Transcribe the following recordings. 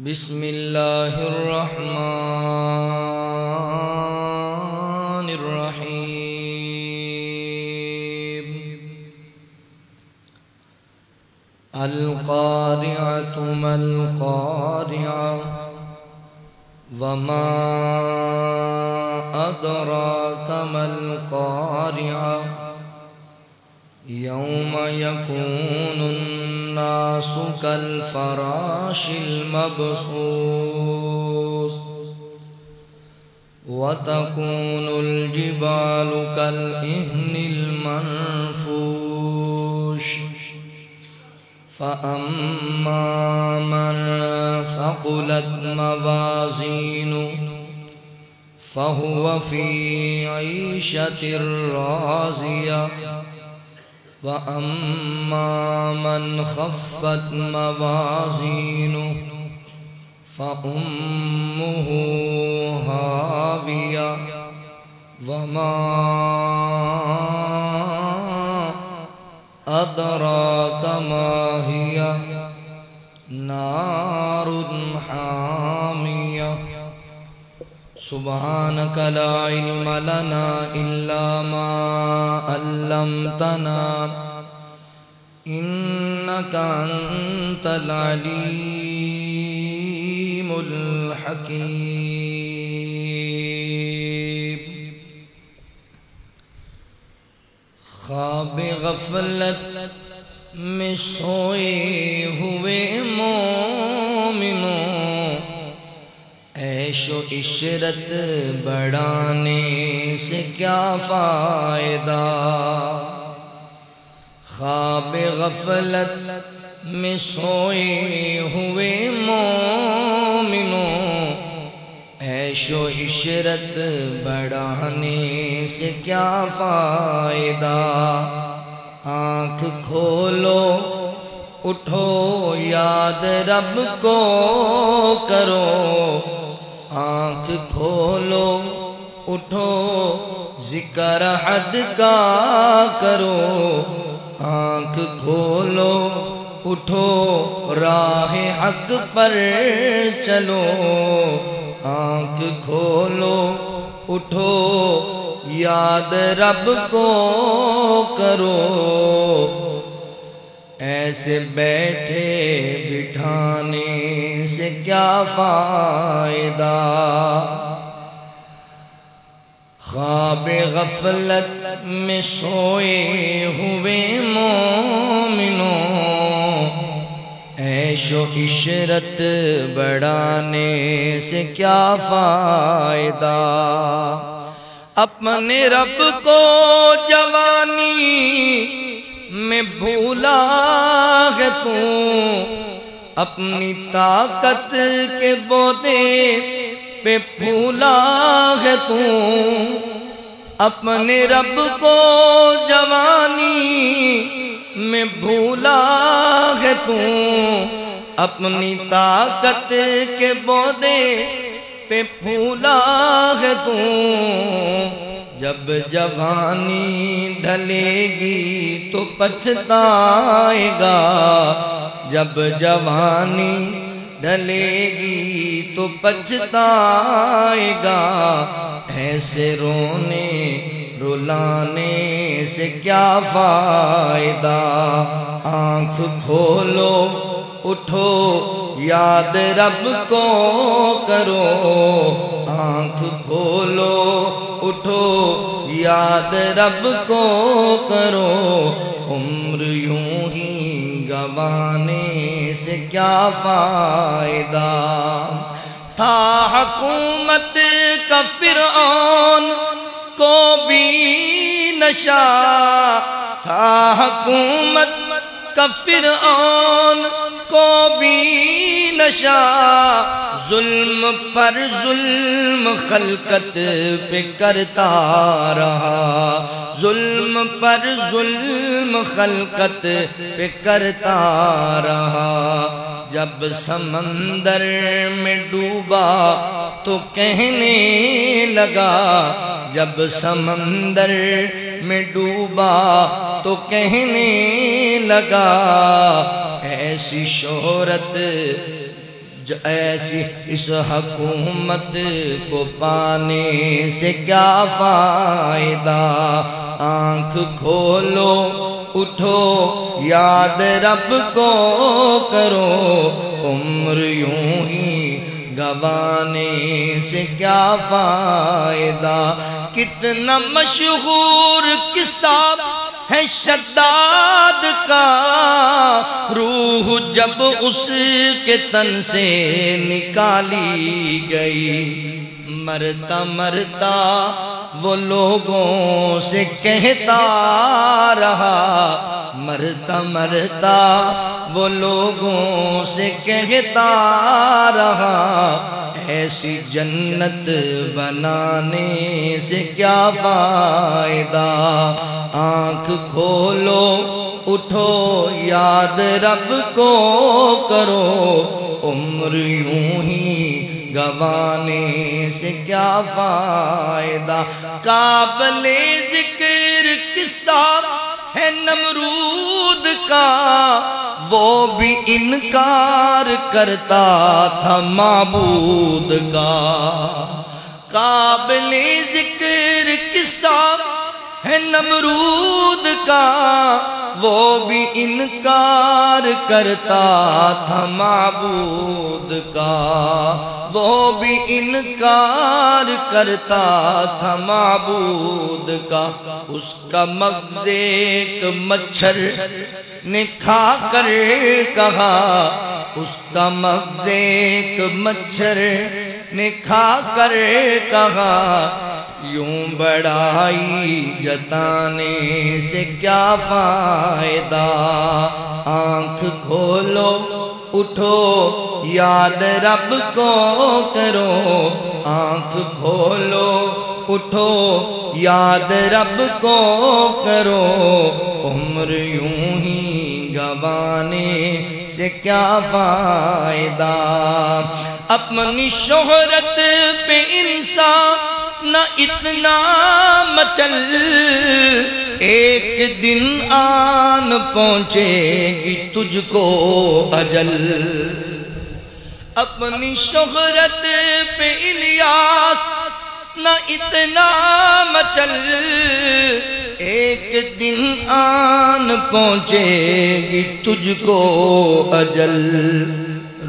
بسم اللہ الرحمن الرحیم القارعۃ ما القارعۃ وما ادراک ما القارعۃ یوم یکون الناس کالفراش المبثوث وتكون الجبال كالعهن المنفوش فأما من ثقلت موازينه فهو في عيشة راضية وَأَمَّا مَنْ خَفَّتْ مَوَازِينُهُ فَأُمُّهُ هَاوِيَةٌ وَمَا أَدْرَاكَ مَا هِيَ نَارٌ حَامِيَةٌ سبحانك لا علم لنا إلا ما علمتنا إنك أنت العليم الحكيم خواب غفلت میں سوئے ہوئے مومنوں عیش و عشرت بڑھانے سے کیا فائدہ خواب غفلت میں سوئے ہوئے مومنوں عیش و عشرت بڑھانے سے کیا فائدہ آنکھ کھولو اٹھو یاد رب کو کرو آنکھ کھولو اٹھو ذکر حد کا کرو آنکھ کھولو اٹھو راہ حق پر چلو آنکھ کھولو اٹھو یاد رب کو کرو ایسے بیٹھے بٹھانے سے کیا فائدہ خواب غفلت میں سوئے ہوئے مومنوں عیش و عشرت بڑھانے سے کیا فائدہ اپنے رب کو جوانی میں بھولا ہے تو اپنی طاقت کے بودے پہ پھولا ہے تو اپنے رب کو جوانی میں بھولا ہے تو اپنی طاقت کے بودے پہ پھولا ہے تو جب جوانی ڈھلے گی تو پچھتائے گا جب جوانی ڈھلے گی تو پچھتائے گا ایسے رونے رلانے سے کیا فائدہ آنکھ کھولو اٹھو یاد رب کو کرو آنکھ کھولو اٹھو یاد رب کو کرو عمر یوں ہی گوانے سے کیا فائدہ تھا حکومت کا فرعون کو بھی نشہ تھا حکومت کا فرعون کو بھی نشہ ظلم پر ظلم خلقت پہ کرتا رہا ظلم پر ظلم خلقت پہ کرتا رہا جب سمندر میں ڈوبا تو کہنے لگا جب سمندر میں ڈوبا تو کہنے لگا ایسی شہرت ایسی اس حکومت کو پانے سے کیا فائدہ؟ آنکھ کھولو اٹھو یاد رب کو کرو، عمر یوں ہی گوانے سے کیا فائدہ؟ کتنا مشہور قصہ ہے شداد کا، روح جب اس کے تن سے نکالی گئی، مرتا مرتا وہ لوگوں سے کہتا رہا، مرتا مرتا وہ لوگوں سے کہتا رہا، ایسی جنت بنانے سے کیا فائدہ؟ آنکھ کھولو اٹھو یاد رب کو کرو، عمر یوں ہی گوانے سے کیا فائدہ؟ قابل ذکر قصہ ہے نمرود کا، وہ بھی انکار کرتا تھا معبود کا۔ قابل ذکر قصہ ہے نمرود کا، وہ بھی انکار کرتا تھا معبود کا، وہ بھی انکار کرتا تھا معبود کا۔ اس کا مغز ایک مچھر نے کھا کر کہا، اس کا مغز ایک مچھر نے کھا کر کہا، یوں بڑائی جتانے سے کیا فائدہ؟ آنکھ کھولو اٹھو یاد رب کو کرو، آنکھ کھولو اٹھو یاد رب کو کرو، عمر یوں ہی گوانے سے کیا فائدہ؟ اپنی شہرت پہ انسان نہ اتنا مچل، ایک دن آن پہنچے گی تجھ کو اجل۔ اپنی شہرت پہ الیاس نہ اتنا مچل، ایک دن آن پہنچے گی تجھ کو اجل۔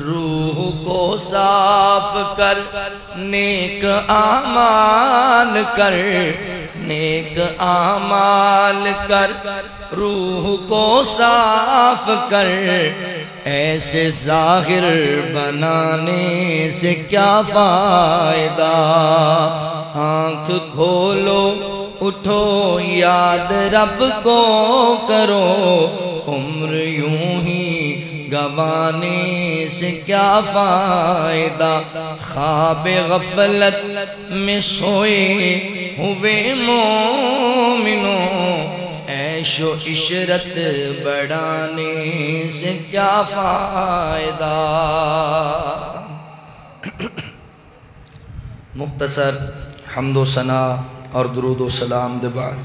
روح کو صاف کر نیک اعمال کر، نیک اعمال کر، روح کو صاف کر، ایسے ظاہر بنانے سے کیا فائدہ؟ آنکھ کھولو اٹھو یاد رب کو کرو، عمر یوں ہی گوانے سے کیا فائدہ؟ خواب غفلت میں سوئے ہوئے مومنوں، عیش و عشرت بڑھانے سے کیا فائدہ؟ مختصر حمد و ثنا اور درود و سلام دے بعد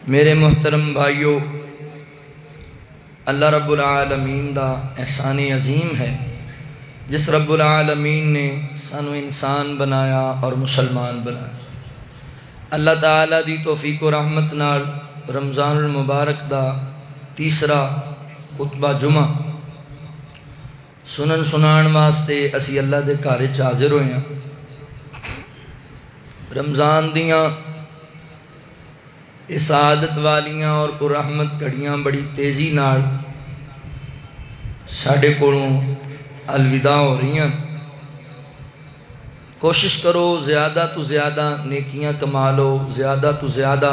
میرے محترم بھائیو، اللہ رب العالمین دا احسان عظیم ہے جس رب العالمین نے سانو انسان بنایا اور مسلمان بنایا۔ اللہ تعالیٰ دی توفیق و رحمت نال رمضان المبارک دا تیسرا خطبہ جمعہ سنن سنان واسطے اسی اللہ دے گھر وچ حاضر ہوئے ہیں۔ رمضان دیاں اس عادت والیاں اور پررحمت گھڑیاں بڑی تیزی نال ساڈے کولوں الوداع ہو رہی ہیں۔ کوشش کرو زیادہ تو زیادہ نیکیاں کما لو، زیادہ تو زیادہ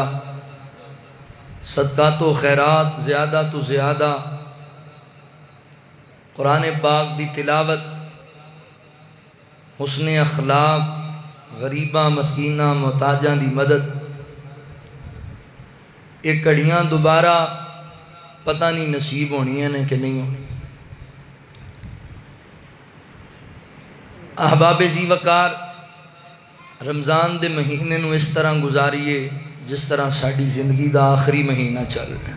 صدقات و خیرات، زیادہ تو زیادہ قرآن پاک دی تلاوت، حسن اخلاق، غریباں مسکیناں محتاجاں دی مدد۔ یہ کڑیاں دوبارہ پتہ نہیں نصیب ہونی ہیں کہ نہیں ہونی۔ احباب ذی وقار، رمضان دے مہینے نو اس طرح گزاریے جس طرح ساڈی زندگی دا آخری مہینہ چل رہا ہے۔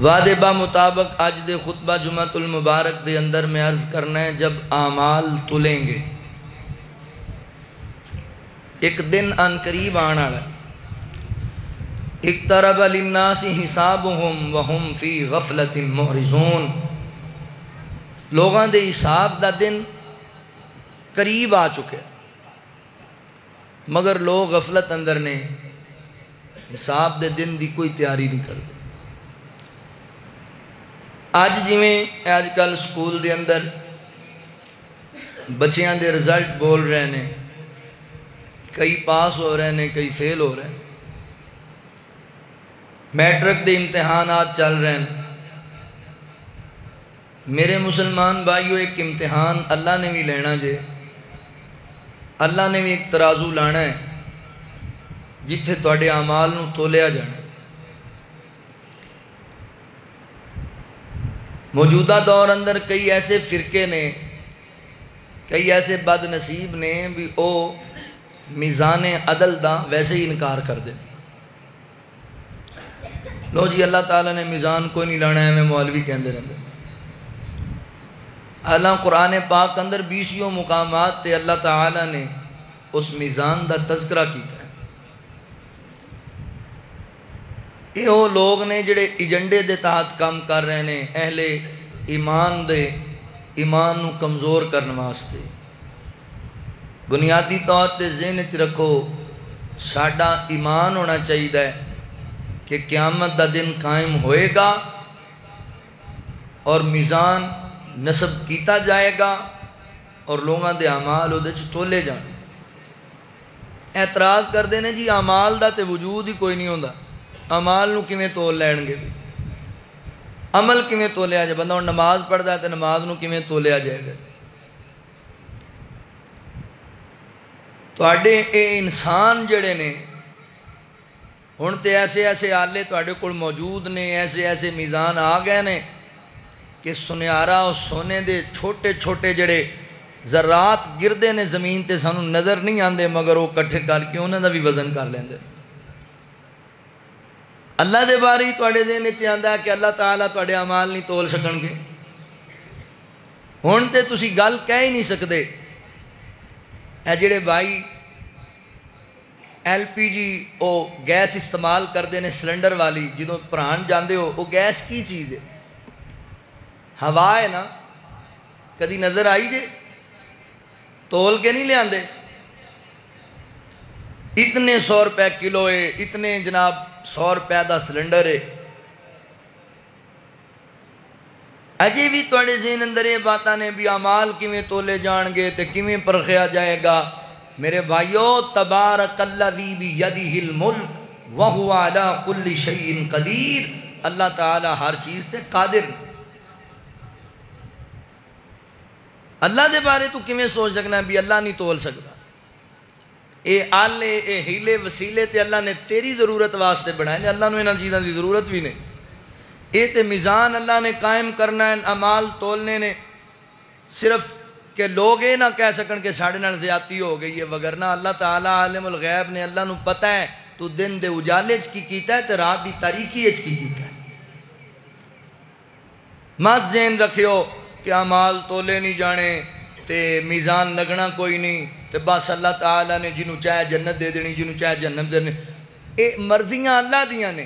وعدے با مطابق اج دے خطبہ جمعۃ المبارک دے اندر میں عرض کرنا ہے، جب اعمال تلیں گے ایک دن ان قریب آنا ہے۔ اقترب للناس حسابهم وهم فی غفلۃ معرضون، لوگاں دے حساب دا دن قریب آ چکے مگر لوگ غفلت اندر نے، حساب دے دن دی کوئی تیاری نہیں کرتے۔ آج جویں آج کل سکول دے اندر بچیاں دے رزلٹ بول رہے ہیں، کئی پاس ہو رہے ہیں کئی فیل ہو رہے ہیں، میٹرک دے امتحانات چل رہے ہیں۔ میرے مسلمان بھائیو، ایک امتحان اللہ نے بھی لینا جے، اللہ نے بھی ایک ترازو لانا ہے جتھے تواڈے اعمال نو تولیا جانا ہے۔ موجودہ دور اندر کئی ایسے فرقے نے، کئی ایسے بد نصیب نے بھی او میزان عدل دا ویسے ہی انکار کر دے۔ لو جی اللہ تعالیٰ نے میزان کوئی نہیں لانا ہے، میں مولوی کہندے رہندے۔ اللہ قرآن پاک اندر 20 مقامات تے اللہ تعالیٰ نے اس میزان دا تذکرہ کیتا ہے۔ یہ وہ لوگ نے جڑے ایجنڈے دے تحت کام کر رہے ہیں، اہل ایمان دے ایمان نو کمزور کرنے واسطے۔ بنیادی طور تے ذہن وچ رکھو، ساڈا ایمان ہونا چاہیے کہ قیامت دا دن قائم ہوئے گا اور میزان نصب کیتا جائے گا اور لوگاں دے اعمال اودے وچ تولے جانے۔ اعتراض کردے نے جی اعمال دا تے وجود ہی کوئی نہیں ہوندا، اعمال نو کیویں تول لین گے؟ عمل کیویں تولیا جائے؟ بندہ نماز پڑھدا ہے تے نماز نو کیویں تولیا جائے گا؟ تواڈے اے انسان جڑے نے ہن تے ایسے ایسے آلے تواڈے کول موجود نے، ایسے ایسے میزان آ گئے نے کہ سنیارا اور سونے دے چھوٹے چھوٹے جڑے ذرات گردے نے زمین تے سانو نظر نہیں آندے، مگر وہ کٹھے کر کے انہاں دا بھی وزن کر لیندے۔ اللہ دے بارے ہی تواڈے ذہن وچ آندا کہ اللہ تعالیٰ تواڈے اعمال نہیں تول سکن گے۔ ہن تے تسی گل کہہ ہی نہیں سکدے۔ اے جڑے بھائی LPG او گیس استعمال کردے نے سلنڈر والی، جدوں پران جاندے ہو، وہ گیس کی چیز ہے؟ ہوا ہے نا، کدی نظر آئی جے؟ تول کے نہیں لے آندے۔ اتنے 100 روپے کلو ہے، اتنے جناب 100 روپے دا سلنڈر ہے۔ اجے بھی تواڈے ذہن اندر یہ باتاں نے بھی اعمال کیویں تولے جان گے تے کیویں پرکھیا جائے گا۔ میرے بھائیو، تبارک الذی بیدہ الملک وہو علی کل شیء قدیر، اللہ تعالیٰ ہر چیز تے قادر۔ اللہ دے بارے تو کیویں سوچ سکنا بھی اللہ نہیں تول سکتا؟ اے آلے اے ہیلے وسیلے تے اللہ نے تیری ضرورت واسطے بنائے، اللہ نے انہاں چیزاں دی ضرورت بھی نہیں۔ اے تے میزان اللہ نے قائم کرنا ہے، اعمال تولنے نے، صرف کہ لوگ یہ نہ کہہ سکن کہ ساڑھے نال زیادتی ہو گئی ہے، وگرنہ اللہ تعالیٰ عالم الغیب نے، اللہ نو پتہ ہے تو دن دے اجالے چ کی کیتا ہے تے رات دی تاریکی چ کی کیتا ہے۔ مت ذہن رکھیو کہ اعمال تولے نہیں جانے تے میزان لگنا کوئی نہیں تے بس اللہ تعالیٰ نے جنہوں چاہے جنت دے دینی، جنہوں چاہے جنت دے دینی۔ اے مرضیاں اللہ دیاں نے،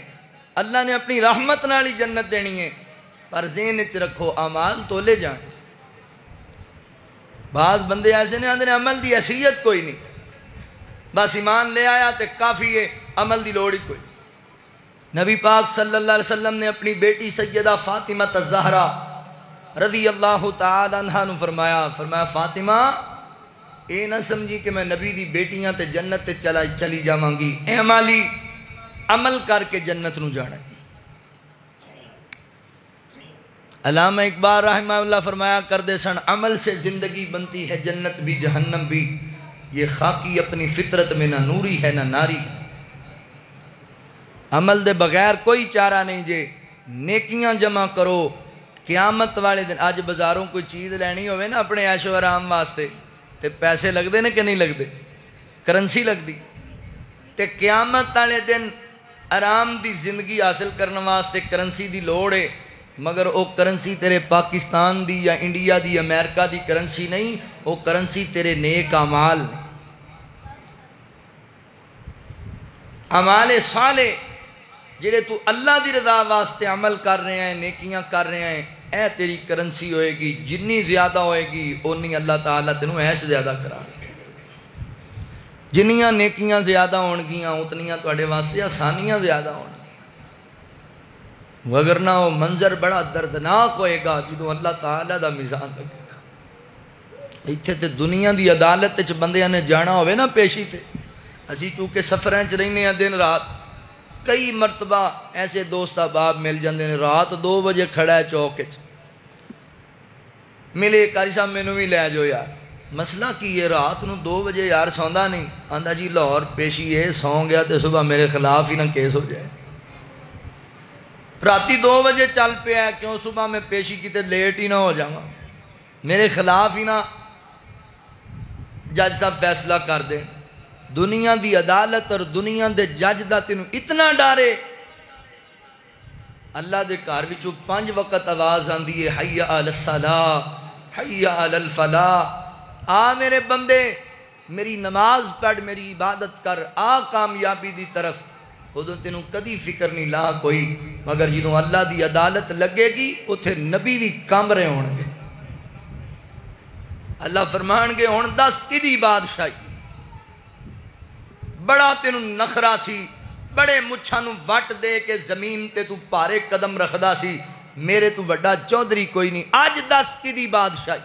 اللہ نے اپنی رحمت نال ہی جنت دینی ہے، پر ذہن وچ رکھو اعمال تولے جان۔ بعض بندے ایسے نے آندے نے عمل دی حیثیت کوئی نہیں، بس ایمان لے آیا تے کافی ہے، عمل دی لوڑ ہی کوئی۔ نبی پاک صلی اللہ علیہ وسلم نے اپنی بیٹی سیدہ فاطمہ الزہرا رضی اللہ تعالیٰ عنہ نو فرمایا فاطمہ اے نہ سمجھی کہ میں نبی دی بیٹیاں تے جنت تے چلی جاواں گی، اے عملی عمل کر کے جنت نو جانا ہے۔ علامہ اقبال رحمہ اللہ فرمایا کردے سن، عمل سے زندگی بنتی ہے جنت بھی جہنم بھی، یہ خاکی اپنی فطرت میں نہ نوری ہے نہ ناری ہے۔ عمل دے بغیر کوئی چارہ نہیں جے، نیکیاں جمع کرو، قیامت والے دن۔ آج بازاروں کوئی چیز لینی ہوئے نا اپنے عیش و آرام واسطے تے پیسے لگ دے نے کہ نہیں لگ دے، کرنسی لگ دی تے قیامت والے دن آرام دی زندگی حاصل کرنے واسطے کرنسی دی لوڑ ہے، مگر وہ کرنسی تیرے پاکستان دی یا India the America the currency نہیں، وہ کرنسی تیرے نیک اعمال نے، اعمال صالح جڑے تو اللہ دی رضا واسطے عمل کر رہے ہیں، نیکیاں کر رہے ہیں، اے تیری کرنسی ہوئے گی، جنی زیادہ ہوئے گی اونی اللہ تعالیٰ تینوں ایش زیادہ کرا گے، جنیاں نیکیاں زیادہ ہون گیاں اتنیاں تواڈے واسطے آسانیاں زیادہ ہون گیاں، وگرنہ وہ منظر بڑا دردناک ہوئے گا جدوں اللہ تعالیٰ دا میزان لگے گا۔ ایتھے تے دنیا دی عدالت وچ بندیاں نے جانا ہوئے نا پیشی تے، اسی چونکہ سفراں چ رہنے ہیں دن رات، کئی مرتبہ ایسے دوست احباب مل جاندے نے، رات 2 بجے کھڑا ہے چوک وچ، ملے قاری صاحب مینوں بھی لے جو یار، مسئلہ کی ہے رات نو 2 بجے یار سوندا نہیں، آندا جی لاہور پیشی ہے، سو گیا تے صبح میرے خلاف ہی نہ کیس ہو جائے، راتی 2 بجے چل پیا ہے کیوں صبح میں پیشی کی تے لیٹ ہی نہ ہو جاواں، میرے خلاف ہی نہ جج صاحب فیصلہ کر دے۔ دنیا دی عدالت اور دنیا دے جج دا تینوں اتنا ڈارے، اللہ دے گھر وچوں 5 وقت آواز آندی ہے، حی علی الصلاۃ حی علی الفلاح، آ میرے بندے میری نماز پڑھ، میری عبادت کر، آ کامیابی دی طرف، ادوں تینوں کدی فکر نہیں لا کوئی، مگر جدوں اللہ دی عدالت لگے گی اتھے نبی بھی کام رہے ہون گے، اللہ فرمان گے ہن دس کدی بادشاہی، بڑا تینوں نخرا سی، بڑے مچھاں نوں وٹ دے کے زمین تے تو پارے قدم رکھدا سی، میرے تو بڑا چودھری کوئی نہیں، اج دس کدی بادشاہی،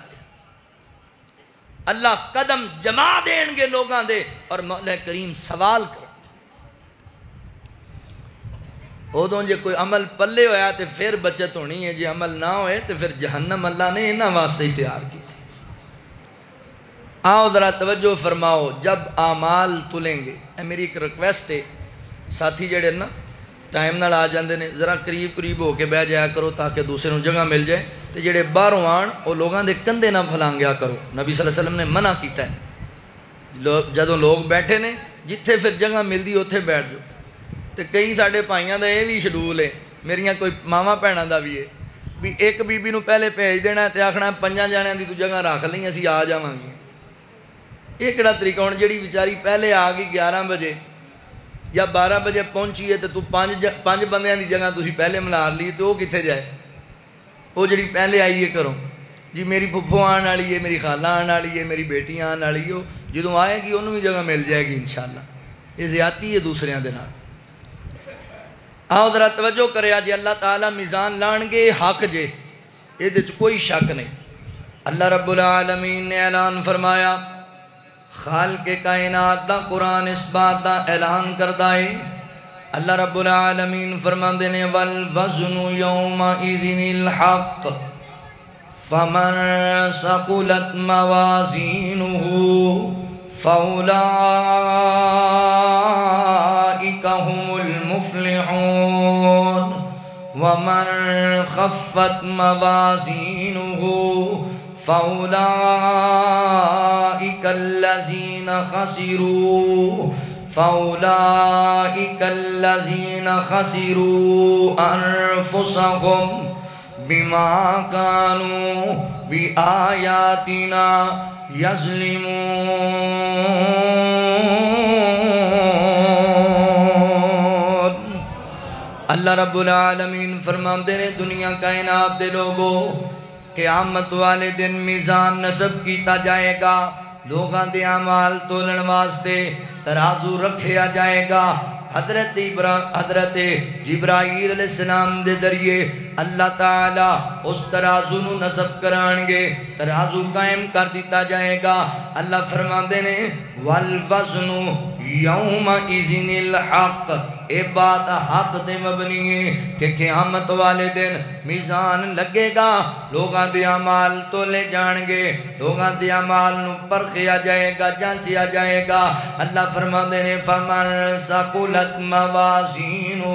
اللہ قدم جما دین گے لوگاں دے اور مولا کریم سوال کریں گے، ادوں جے کوئی عمل پلے ہویا تے پھر بچت ہونی ہے، جے عمل نہ ہوئے تے پھر جہنم اللہ نے انہاں واسطے ہی تیار کی تھی۔ آؤ ذرا توجہ فرماؤ، جب اعمال تلیں گے، اے میری ایک ریکویسٹ ہے، ساتھی جڑے نا ٹائم نال آ جاندے نے ذرا قریب ہو کے بہ جایا کرو تاکہ دوسرے نوں جگہ مل جائے، تے جڑے باہروں آن وہ لوگاں دے کندھے نہ پھلانگیا کرو، نبی صلی اللہ علیہ وسلم نے منع کیتا ہے، جدوں لوگ بیٹھے نے جتھے پھر جگہ ملدی اوتھے بیٹھ جاؤ، تے کئی ساڈے بھائیاں دا یہ بھی شیڈول ہے، میریاں کوئی ماواں بھیناں دا بھی ہے بھی ایک بی بی نوں پہلے بھیج دینا تے آکھنا 5 جانیاں دی تو جگہ رکھ لئی اسی آ جاواں گے، یہ کہڑا طریقہ؟ ہن جڑی بیچاری پہلے آ گئی 11 بجے یا 12 بجے پہنچی ہے تے تو 5 بندیاں دی جگہ تسی پہلے ملار لی تو وہ کتنے جائے؟ وہ جڑی پہلے آئی ہے کرو جی میری پھپھو آن والی ہے، میری خالہ آن والی ہے، میری بیٹی آن والی ہے، جدوں آئے گی انہوں بھی جگہ مل جائے گی انشاءاللہ، یہ زیادتی ہے دوسریاں دے نال۔ آؤ ذرا توجہ کرے، جی اللہ تعالیٰ میزان لان گے حق جے، یہ دے کوئی شک نہیں، اللہ رب العالمین نے اعلان فرمایا، خالق کائنات دا قرآن اس بات دا اعلان کردہ ہے، اللہ رب العالمین فرماندے نے والوزن یومئذ الحق فمن ثقلت موازینہ فاولئک هم المفلحون ومن خفت موازینہ فأولئك الذين خسروا أنفسهم بما كانوا بآياتنا يظلمون۔ اللہ رب العالمین فرماندے نے دنیا کائنات دے لوگو، قیامت والے دن میزان نصب کیتا جائے گا، لوگاں دے اعمال تولن واسطے ترازو رکھیا جائے گا، حضرت جبرائیل علیہ السلام دے ذریعے اللہ تعالیٰ اس ترازو نو نصب کران گے، ترازو قائم کر دیتا جائے گا۔ اللہ فرماندے نے والوزن یومئذ الحق، اے بات حق تے مبنی ہے کہ قیامت والے دن میزان لگے گا، لوگاں دے اعمال تولے جان گے، لوگاں دے اعمال نو پرکھیا جائے گا، جانچیا جائے گا۔ اللہ فرماندے نے فمن ثقلت موازینہ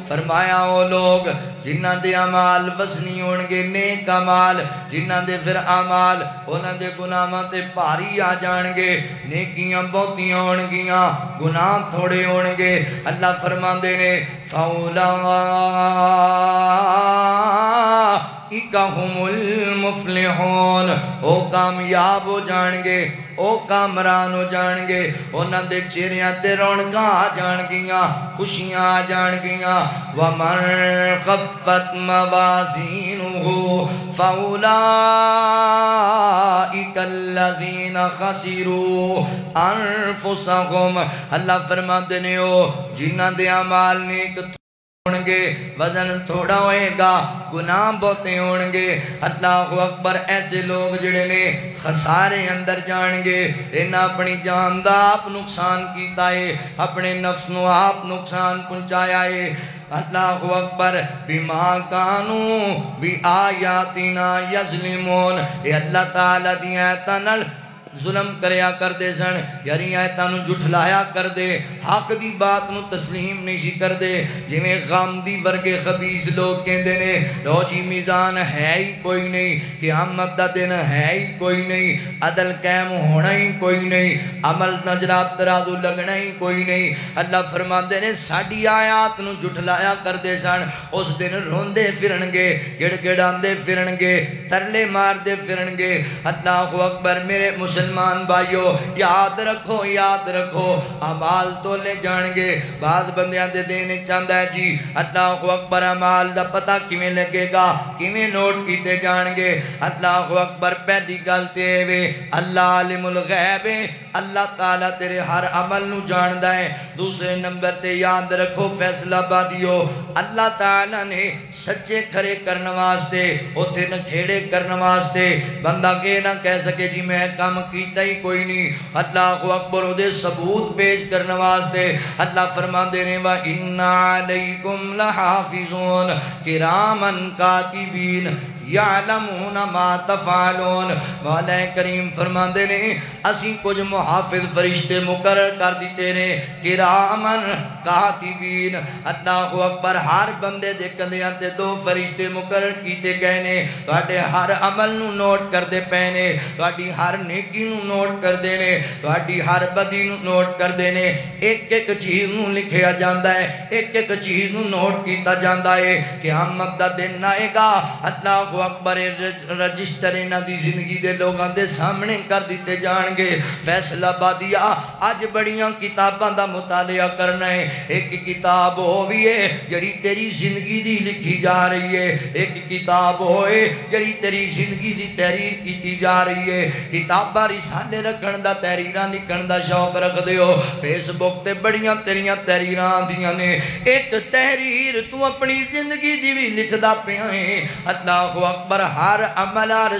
فرمایا او لوگ جنہاں دے اعمال وزنی ہون گے نیک اعمال جنہاں دے پھر اعمال انہاں دے گناہاں تے بھاری آ جان گے نیکیاں بہتیاں ہون گیاں گناہ تھوڑے ہون گے اللہ فرماندے نے ہم المفلحون او کامیاب ہو جان گے او کامران ہو جان گے انہاں دے چہریاں تے رونقاں آ جان گیاں خوشیاں آ جان گیاں وَمَن خَفَّتْ مَوَازِينُهُ فَأُولَئِكَ الَّذِينَ خَسِرُوا أَنفُسَهُمْ اللہ فرماتے نے ہو جنہاں دے اعمال نیک ہونگے وزن تھوڑا ہوئے گا گناہ بہتے ہونگے اللہ اکبر ایسے لوگ جڑے نے خسارے اندر جانگے انہاں اپنی جان دا آپ نقصان کیتا ہے اپنے نفس نو آپ نقصان پہنچایا ہے اللہ اکبر بما کانو بی آیاتنا یظلمون اے اللہ تعالیٰ دی آیتاں نال ظلم کریا کر دے سن یاری آیتاں نو جھٹلایا کر دے حق دی بات نو تسلیم نہیں سی کر دے جی میں غامدی ورگے خبیث لوگ کہندے نے لو جی میزان ہے ہی کوئی نہیں قیامت دا دن ہے ہی کوئی نہیں عدل قائم ہونا ہی کوئی نہیں عمل نجراب ترازو لگنا ہی کوئی نہیں اللہ فرماندے نے ساڈی آیات نو جھٹلایا کر دے سن اس دن روندے پھرنگے گڑ گڑاندے پھرنگے ترلے مار دے پھرنگے اللہ اکبر میرے مسلمان بھائیو یاد رکھو اعمال تو لے جان گے بعض بندیاں دے دینے چاندہ ہے جی اللہ اکبر اعمال دا پتہ کیویں لگے گا کیویں نوٹ کیتے جان گے اللہ اکبر پہلی گلتے ہوئے اللہ عالم الغیب اللہ تعالیٰ تیرے ہر عمل نو جاندہ ہے دوسرے نمبر تے یاد رکھو فیصلہ بادیو اللہ تعالیٰ نے سچے کھرے کرنے واسطے اوتھے نہ کھیڑے کرنے واسطے بندہ کے نہ کہہ سکے جی میں کام کیتا ہی کوئی نہیں اللہ اکبر او دے ثبوت پیش کرنے واسطے اللہ فرماندے نے وَإِنَّ عَلَيْكُمْ لَحَافِظُونَ كِرَامًا كَاتِبِينَ یعلمون ما تفعلون مولا کریم فرماندے نے اسی کچھ محافظ فرشتے مقرر کر دیتے نے کرامن کاتبین اللہ اکبر ہر بندے دے کندیاں تے دو فرشتے مقرر کیتے گئے نے تواڈے ہر عمل نو نوٹ کردے پے نے تواڈی ہر نیکی نو نوٹ کردے نے تواڈی ہر بدی نو نوٹ کردے نے ایک ایک چیز نو لکھیا جاندا ہے ایک ایک چیز نو نوٹ کیتا جاندا ہے قیامت دا دن آئے گا اللہ اکبر رجسٹر انہاں دی زندگی دے لوگاں دے سامنے کر دیتے جان گے فیصلہ بادیا اج بڑیاں کتاباں دا مطالعہ کرنا ہے ایک کتاب ہوئی ہے جڑی تیری زندگی دی لکھی جا رہی ہے ایک کتاب ہوئے جڑی تیری زندگی دی تحریر کیتی جا رہی ہے کتاباں رسالے رکھن دا تحریراں لکھن دا شوق رکھ دیو فیس بک تے بڑیاں تیریاں تحریراں دیاں نے ایک تحریر تو اپنی زندگی دی بھی لکھدا پیا ہے اللہ اکبر ہر عمل ہر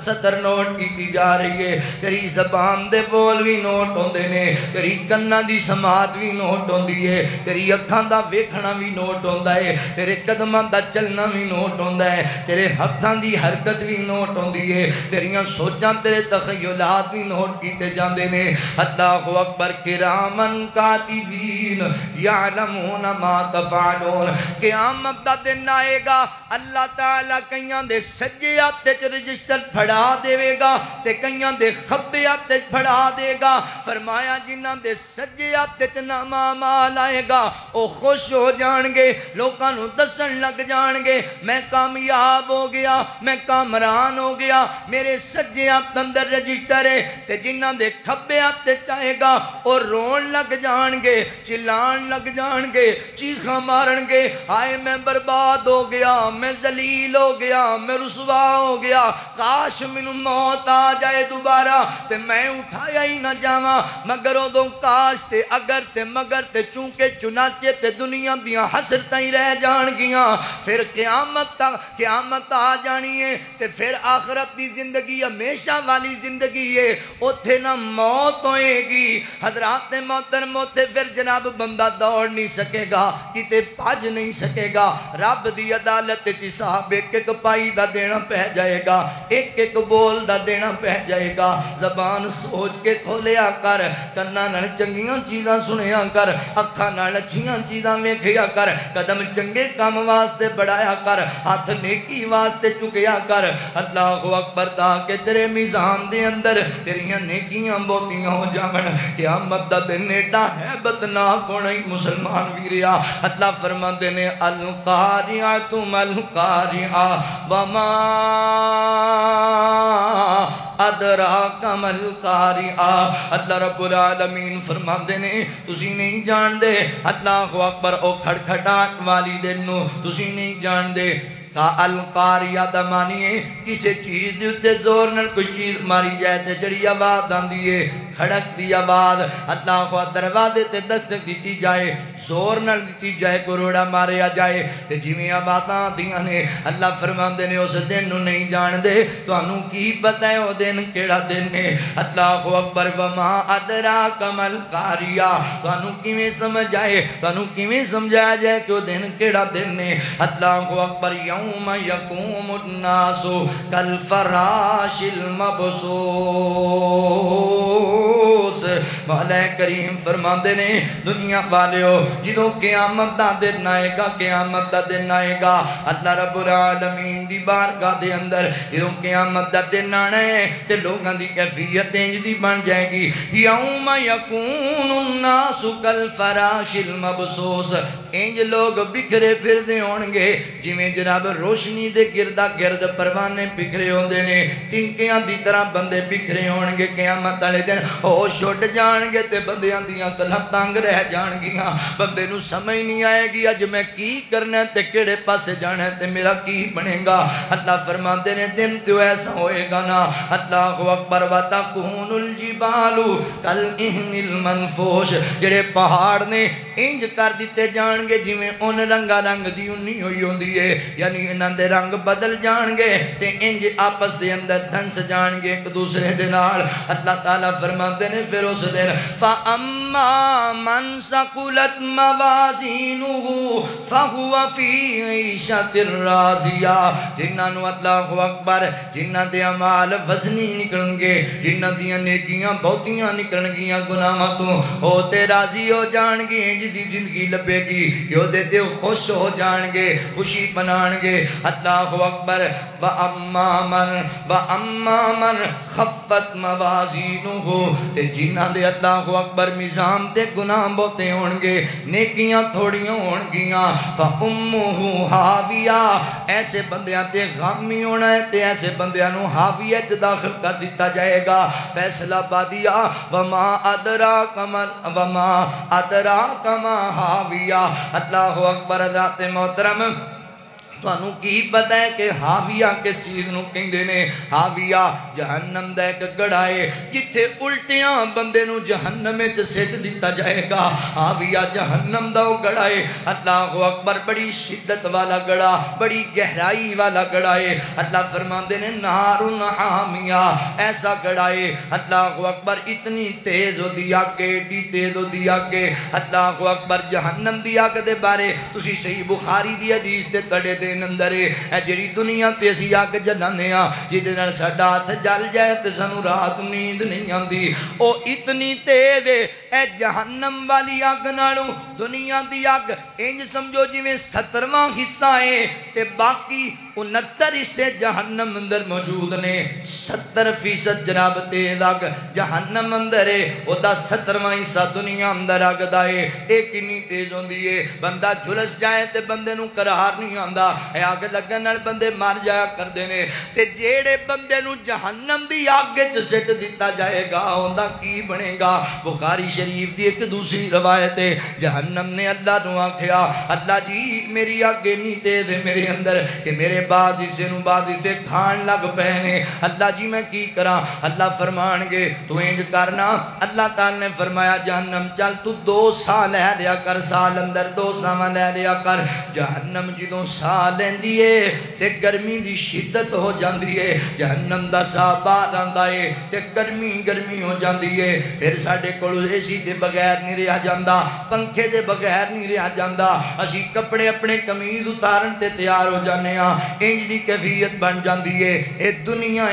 سطر نوٹ کیتی جا رہی ہے تیری زبان دے بول بھی نوٹ ہوندے نے تیری کناں دی سماعت بھی نوٹ ہوندی ہے تیری اکھاں دا ویکھنا بھی نوٹ ہوندا ہے تیرے قدماں دا چلنا بھی نوٹ ہوندا ہے تیرے ہتھاں دی حرکت بھی نوٹ ہوندی ہے تیریاں سوچاں تیرے تخیلات بھی نوٹ کیتے جاندے نے اللہ اکبر کرامن کاتبین یعلمون ما تفعلون قیامت دا دن آئے گا اللہ تعالیٰ کئیاں دے سجے ہاتھ وچ رجسٹر پھڑا دے گا تے کئیاں دے کھبے ہاتھ وچ پھڑا دے گا فرمایا جنہاں دے سجے ہاتھ وچ نام اعمال آئے گا او خوش ہو جان گے لوکاں نوں دسن لگ جان گے میں کامیاب ہو گیا میں کامران ہو گیا میرے سجے ہاتھ اندر رجسٹر ہے تے جنہاں دے کھبے ہاتھ وچ آئے گا او رون لگ جان گے چلان لگ جان گے چیخاں مارن گے آئے میں برباد ہو گیا میں ذلیل ہو گیا میں رسوا ہو گیا کاش مینوں موت آ جائے دوبارہ تے میں اٹھایا ہی نہ جاواں مگر ادوں کاش تے اگر تے مگر تے چونکہ چنانچہ تے دنیا دیاں حسرتاں ہی رہ جان گیاں پھر قیامت آ جانی ہے تے پھر آخرت دی زندگی ہمیشہ والی زندگی ہے اوتھے نہ موت ہوئے گی حضرات محترم اوتھے پھر جناب بندہ دوڑ نہیں سکے گا کتے بھج نہیں سکے گا رب دی عدالت وچ حساب ایک ایک پائی صفائی دا دینا پہ جائے گا، ایک ایک بول دا دینا پہ جائے گا۔ زبان سوچ کے کھولیا کر، کنا نال چنگیاں چیزاں سنیا کر، اکھاں نال اچھیاں چیزاں ویکھیا کر، قدم چنگے کام واسطے بڑھایا کر، ہاتھ نیکی واسطے چکیا کر۔ اللہ اکبر، تاکہ تیرے میزان دے اندر تیریاں نیکیاں بہتیاں ہو جاون۔ قیامت دا دن ایڈا ہیبتناک ہونا ہی مسلمان ویریا۔ اللہ فرماندے نے القاریعۃ ملقاریعہ وما ادراک ملقاریعہ۔ اللہ رب العالمین فرماندے نے تسی نہیں جان دے، اللہ اکبر، او کھڑکھڑاہٹ والی دن نو تسی نہیں جان دے۔ القاریہ دا معنی ہے کسی چیز دے اتے زور نال کوئی چیز ماری جائے تے جڑی آواز آندی ہے، کھڑک دی آواز، اللہ خواہ دروازے تے دستک دیتی جائے، زور نال دیتی جائے، کروڑا ماریا جائے تے جویں آوازاں آندیاں نے۔ اللہ فرماندے نے اس دن نو نہیں جان دے، تانوں کی پتہ ہے او دن کیڑا دن ہے؟ اللہ اکبر، وما ادراک ملقاریہ، تانوں کیویں سمجھ آئے، تانوں کیویں سمجھایا جائے کہ او دن کیڑا دن ہے؟ اللہ اکبر، یوم یقوم الناس کالفراش المبثوث۔ مولا کریم فرماندے نے دنیا والیو جدوں قیامت دا دن آئے گا، قیامت دا دن آئے گا، اللہ رب العالمین دی بارگاہ دے اندر جدوں قیامت دا دن آنا ہے تے لوگاں دی کیفیت انج دی بن جائے گی، یوم یکون الناس کالفراش المبثوث، انج لوگ بکھرے پھردے ہونگے جویں جناب روشنی دے گردا گرد پروانے بکھرے ہوندے نے، ٹنکیاں دی طرح بندے بکھرے ہونگے۔ قیامت والے دن ہوش اٹھ جان گے تے بندیاں دیاں کلاں تنگ رہ جان گیاں، بندے نو سمجھ نہیں آئے گی اج میں کی کرنا تے کیڑے پاسے جانا ہے تے میرا کی بنے گا۔ اللہ فرماندے نے دن تو ایسا ہوئے گا نا، اللہ اکبر، وَتَكُونُ الْجِبَالُ كَالْعِهْنِ الْمَنْفُوشِ، جڑے پہاڑ نے انج کر دیتے جان گے جویں ان رنگا رنگ دی انہی ہوئی ہوندی ہے، یعنی انہاں دے رنگ بدل جان گے تے انج آپس دے اندر دھنس جان گے ایک دوسرے دے نال۔ اللہ تعالیٰ فرماتے نے پھر اس دن فَأَمَّا مَنْ ثَقُلَتْ مَوَازِينُهُ فَهُوَ فِي عِيشَةٍ رَاضِيَةٍ، جنہاں نو اللہ اکبر، جنہاں دے اعمال وزنی نکلن گے، جنہاں دیاں نیکیاں بہتیاں نکلن گیاں گناہاں تو، او تے راضی ہو جان گے، انج دی زندگی لبے گی کہ او دے دل خوش ہو جان گے، خوشی بنان گے۔ اللہ اکبر، وَأَمَّا مَنْ خَفَّتْ مَوَازِينُهُ، تے جنہاں دے اللہ اکبر میزان تے گناہ بہتے ہون گے، نیکیاں تھوڑیاں ہون گیاں، فَأُمُّهُ حَاوِيَةٌ، ایسے بندیاں تے غامی ہونا ہے تے ایسے بندیاں نو حاویہ چ داخل کر دیتا جائے گا۔ فیصلہ بادیا وما ادراک ما حاویہ۔ اللہ اکبر، حضرات محترم، تانوں کی پتہ ہے کہ حاویہ کے چیز نو کہندے نے؟ حاویہ جہنم دا ایک گڑھا ہے جتھے الٹیاں بندے نو جہنم وچ سٹ دتا جائے گا۔ حاویہ جہنم دا او گڑھا ہے، اللہ اکبر، بڑی شدت والا گڑھا، بڑی گہرائی والا گڑھا ہے۔ اللہ فرماندے نے نار حامیہ، ایسا گڑھا ہے اللہ اکبر، اتنی تیز ہو دی آگ، ایڈی تیز ہو دی آگ، اللہ اکبر۔ جہنم دی آگ دے بارے تسی صحیح بخاری دی حدیث دے تڑے دے اندر ہے جڑی دنیا تے اسی اگ جلانے ہاں جہدے نال ساڈا ہاتھ جل جائے تے سانو رات نیند نہیں آندی، او اتنی تیز ہے۔ اے جہنم والی اگ نالوں دنیا دی اگ انج سمجھو جویں 17واں حصہ ہے تے باقی 69 حصے جہنم اندر موجود نے۔ 70% جناب تیز اگ جہنم اندر ہے، او دا 17واں حصہ دنیا اندر اگ دا ہے۔ اے کنی تیز ہوندی ہے، بندہ جھلس جائے تے بندے نو قرار نہیں آندا، اے اگ لگن نال بندے مر جایا کردے نے۔ تے جیڑے بندے نو جہنم دی اگ وچ سٹ دتا جائے گا اوندا کی بنے گا؟ بخاری شریف دی ایک دوسری روایت ہے، جہنم نے اللہ نو آکھیا، اللہ جی میری اگ اتنی تیز ہے میرے اندر کہ میرے بعد اسے نو بعد اسے کھان لگ پے نے، اللہ جی میں کی کراں؟ اللہ فرمان گے تو انج کرنا۔ اللہ تعالی نے فرمایا جہنم چل تو 2 سا لے لیا کر، سال اندر 2 ساواں لے لیا کر۔ جہنم جدوں سا لیندی ہے تے گرمی دی شدت ہو جاندی ہے، جہنم دا سا باہر آندا ہے تے گرمی ہو جاندی ہے۔ پھر ساڈے کول اے سی دے بغیر نہیں رہا جاندا، پنکھے دے بغیر نہیں رہا جاندا، اسی کپڑے اپنے قمیض اتارن تے تیار ہو جانے ہاں، انج دی کیفیت بن جاندی ہے اے دنیا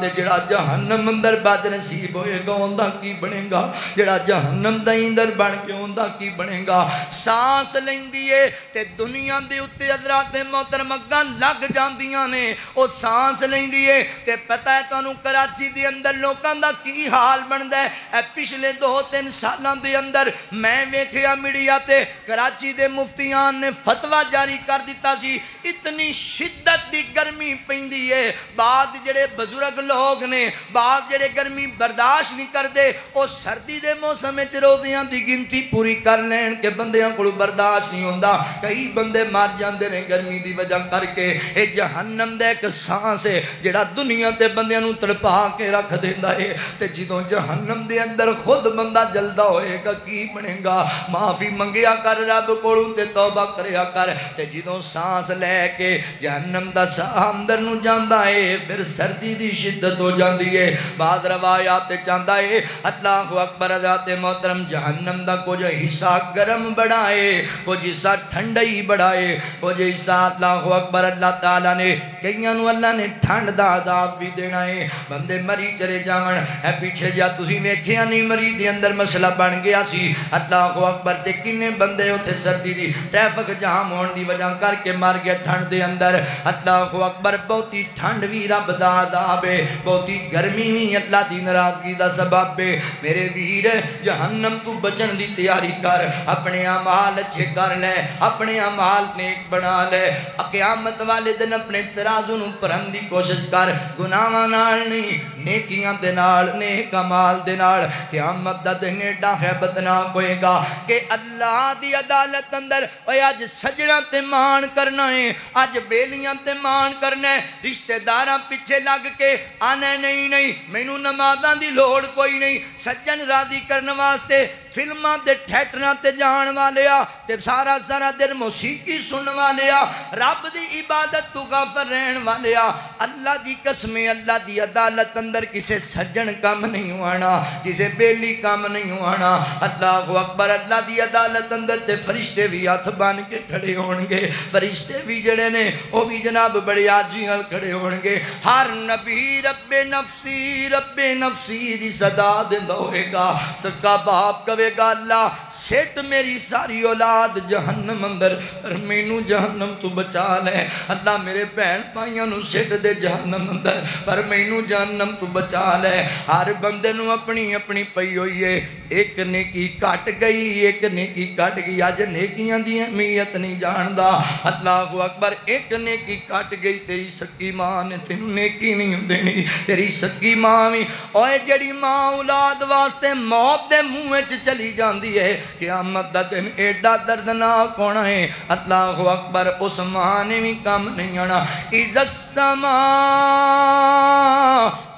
تے جڑا جہنم اندر بد نصیب ہوئے گا اوندا کی بنے گا جڑا جہنم دے اندر بن کے اوندا کی بنے گا سانس لیندی ہے تے دنیا دے اوتے حضرات محترم اگاں لگ جاندیاں نے او سانس لیندی ہے تے پتہ ہے تانوں کراچی دے اندر لوکاں دا کی حال بندا ہے اے پچھلے 2-3 سالاں دے اندر میں ویکھیا میڈیا تے کراچی دے مفتیان نے فتوی جاری کر دیتا سی اتنی شدت دی گرمی پیندی ہے بعد جڑے بزرگ لوگ نے بعد جڑے گرمی برداشت نہیں کردے او سردی دے موسم وچ روزیاں دی گنتی پوری کر لین کہ بندیاں کول برداشت نہیں ہوندا کئی بندے مر جاندے نے گرمی دی وجہ کر کے اے جہنم دا ایک سانس ہے جڑا دنیا تے بندیاں نوں تڑپا کے رکھ دیندا ہے تے جدوں جہنم دے اندر خود بندہ جلدا ہوئے گا کی بنے گا معافی منگیا کر رب کولوں تے توبہ کریا کر تے جدوں سانس لے کے جہنم دا ساہ اندر نوں جاندا ہے پھر سردی دی شدت ہو جاندی ہے بعد روایات چاہندا ہے اللہ اکبر حضرات محترم جہنم دا کچھ حصہ گرم بڑا ہے کچھ حصہ ٹھنڈا ہی بڑا ہے کچھ حصہ اللہ اکبر اللہ تعالیٰ نے کئیاں نوں اللہ نے ٹھنڈ دا عذاب بھی دینا ہے بندے مری چلے جاون اے پیچھے جا تسی ویکھیا نہیں مری دے اندر مسئلہ بن گیا سی اللہ اکبر تے کنے بندے اوتھے سردی دی ٹریفک جام ہون دی وجہ کر کے مر گئے ٹھنڈ دے اندر اللہ اکبر بہتی ٹھنڈ بھی رب دا عذاب ہے بہتی گرمی بھی اللہ دی ناراضگی دا سبب ہے میرے ویر جہنم تو بچن دی تیاری کر اپنے اعمال اچھے کر لے اپنے اعمال نیک بنا لے قیامت والے دن اپنے ترازو نوں پرن دی کوشش کر گناہاں نال نہیں نیکیاں دے نال نیک اعمال دے نال قیامت دا دن ایڈا ہیبتناک ہوئے گا کہ اللہ دی عدالت اندر اوے اج سجنا تے مان کرنا ہے اج بیلیاں تے مان کرنا ہے رشتہ داراں پیچھے لگ کے آنے نہیں مینوں نمازاں دی لوڑ کوئی نہیں سجن راضی کرنے واسطے فلماں دے تھیٹراں تے جان والیا تے سارا دن موسیقی سنن والیا رب دی عبادت تو غافل رہن والیا اللہ دی قسم اللہ دی عدالت اندر کسے سجن کم نہیں آنا کسے بیلی کم نہیں آنا اللہ اکبر اللہ دی عدالت اندر تے فرشتے بھی ہاتھ بن کے کھڑے ہون گے فرشتے بھی جڑے نے وہ بھی جناب بڑے عاجزی نال کھڑے ہون گے ہر نبی رب نفسی دی صدا دیندا ہوئے گا سکا باپ کہے گا اللہ سٹ میری ساری اولاد جہنم اندر پر مینوں جہنم تو بچا لے اللہ میرے بہن بھائیاں نوں سٹ دے جہنم اندر پر مینوں جہنم تو بچا لے ہر بندے نوں اپنی اپنی پئی ہوئی ہے ایک نیکی کٹ گئی ایک نیکی کٹ گئی اج نیکیاں دی اہمیت نہیں جاندا اللہ اکبر ایک نیکی کٹ گئی تیری سکی ماں نے تینوں نیکی نہیں دینی تیری سکی ماں بھی اوے جڑی ماں اولاد واسطے موت دے منہ وچ چلی جاندی ہے قیامت دا دن ایڈا دردناک ہونا ہے اللہ اکبر اس ماں نے بھی کم نہیں آنا اذا السماء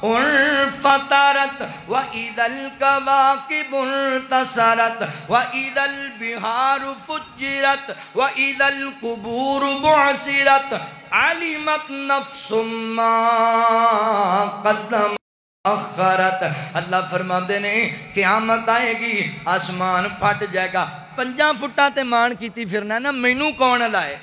انفطرت وَإِذَا الْكَوَاكِبُ انْتَثَرَتْ وَإِذَا الْبِحَارُ فُجِّرَتْ وَإِذَا الْقُبُورُ بُعْثِرَتْ عَلِمَتْ نَفْسٌ مَا قَدَّمَتْ اخرت اللہ فرماندے نے قیامت آئے گی آسمان پھٹ جائے گا 5 فٹاں تے مان کیتی پھرنا نا مینوں کون لائے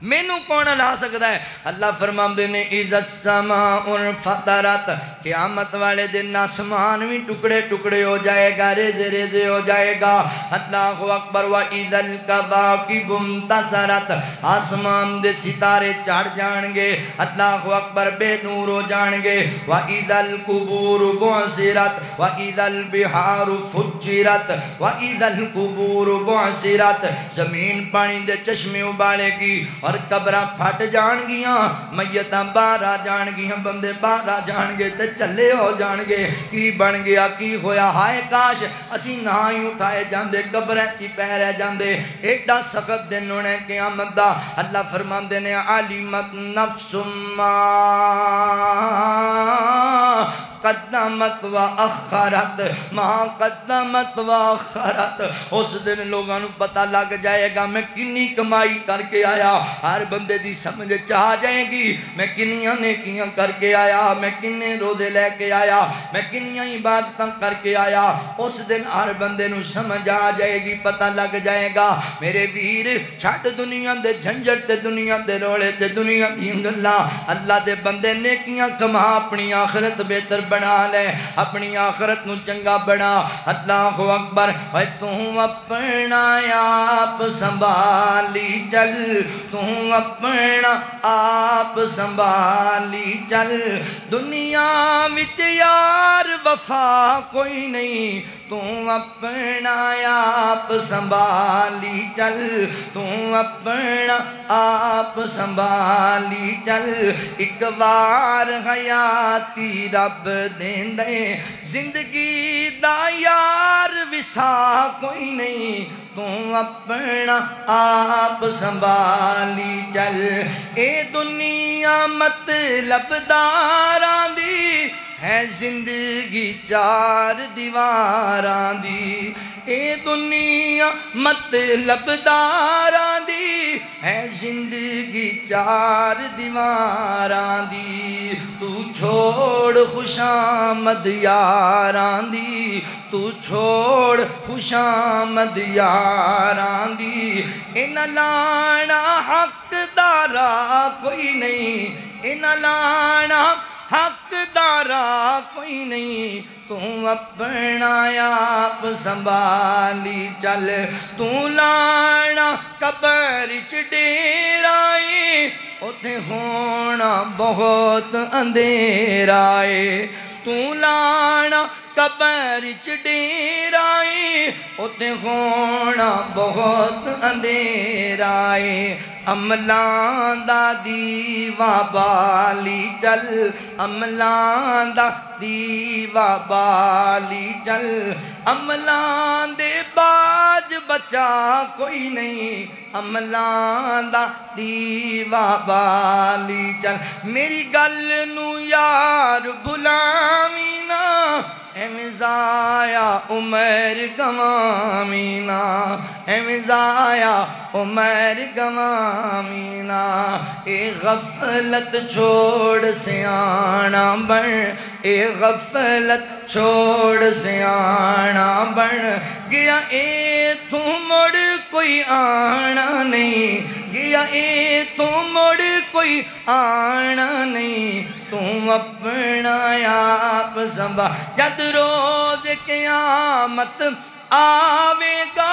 مینوں کون لا سکتا ہے اللہ فرماندے نے اذا السماء انفطرت قیامت والے دن آسمان بھی ٹکڑے ٹکڑے ہو جائے گا ریزے ریزے ہو جائے گا اللہ اکبر واذا الکواکب انتثرت آسمان دے ستارے چڑھ جان گے اللہ اکبر بے نور ہو جان گے واذا القبور بعثرت واذا البحار فجرت واذا القبور بعثرت زمین پانی دے چشمے ابالے گی اور قبراں پھٹ جان گیاں میتاں باہر آ جان گیاں بندے باہر آ جان گے تے چلے ہو جان گے کی بن گیا کی ہویا ہائے کاش اسی نہ ہی اٹھائے جاندے قبراں چ پے رہ جاندے ایڈا سخت دن ہونے قیامت دا اللہ فرماندے نے عالمت نفس ما قدمت و اخرت، ما قدمت و اخرت۔ اس دن لوگاں نو پتہ لگ جائے گا میں کنی کمائی کر کے آیا، ہر بندے دی سمجھ چاہ جائے گی میں کنیاں نیکیاں کر کے آیا، میں کنے روزے لے کے آیا، میں کنیاں عبادتاں کر کے آیا۔ اس دن ہر بندے نو سمجھ آ جائے گی، پتہ لگ جائے گا۔ میرے ویر چھٹ دنیا دے جھنجٹ تے دنیا دے رولے تے دنیا دی گلاں، اللہ دے بندے نیکیاں کما، اپنی آخرت بہتر بنا لے، اپنی آخرت نو چنگا بنا۔ اللہ اکبر۔ اے تو اپنا آپ سنبھالی چل، تو اپنا آپ سنبھالی چل، دنیا وچ یار وفا کوئی نہیں، تو اپنا آپ سنبھالی چل، تو اپنا آپ سنبھالی چل۔ ایک بار حیاتی رب دیندے، زندگی دا یار وسا کوئی نہیں، تو اپنا آپ سنبھالی چل۔ اے دنیا مطلب داراں دی ہے زندگی چار دیواراں دی، اے دنیا مطلب داراں دی ہے زندگی چار دیواراں دی۔ تو چھوڑ خوشامد یاراں دی، تو چھوڑ خوشامد یاراں دی، انہاں لانا حق دارا کوئی نہیں، انہاں لانا حق دارا کوئی نہیں، تو اپنا آپ سنبھالی چل۔ تو لانا قبر چ ڈیرائے، اوتھے ہونا بہت اندھیرا ہے، تو لانا قبر چ ڈیرائے، اوتھے ہونا بہت اندھیرا ہے۔ عملاں دا دیوا بالی چل، عملاں دا دیوا بالی چل، عملاں دے باج بچا کوئی نہیں، عملاں دا دیوا بالی چل۔ میری گل نو یار بھلاویں نا، ایویں ضائع عمر گواویں نا، ایویں ضائع عمر گواویں نا۔ اے غفلت چھوڑ سیاںا بن، اے غفلت چھوڑ سیاںا بن گیا، اے تو مڑ کوئی آنا نہیں گیا، اے تو مڑ کوئی آنا نہیں، تو اپنا آپ سنبھال۔ جد روز قیامت آوے گا،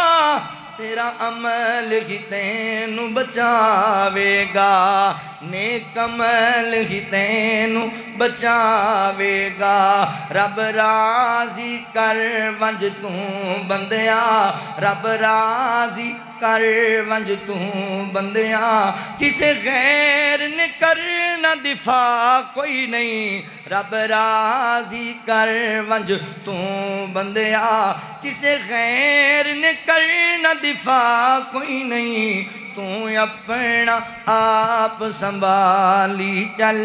تیرا عمل ہی تینوں بچاوے گا، نیک عمل ہی تینوں بچاوے گا۔ رب راضی کر ونج تو بندیا، رب راضی کر ونج تو بندیا، کسے غیر نے کرنا دفاع کوئی نہیں، رب راضی کر ونج تو بندیا، کسے غیر نے کرنا دفاع کوئی نہیں، تو اپنا آپ سنبھالی چل۔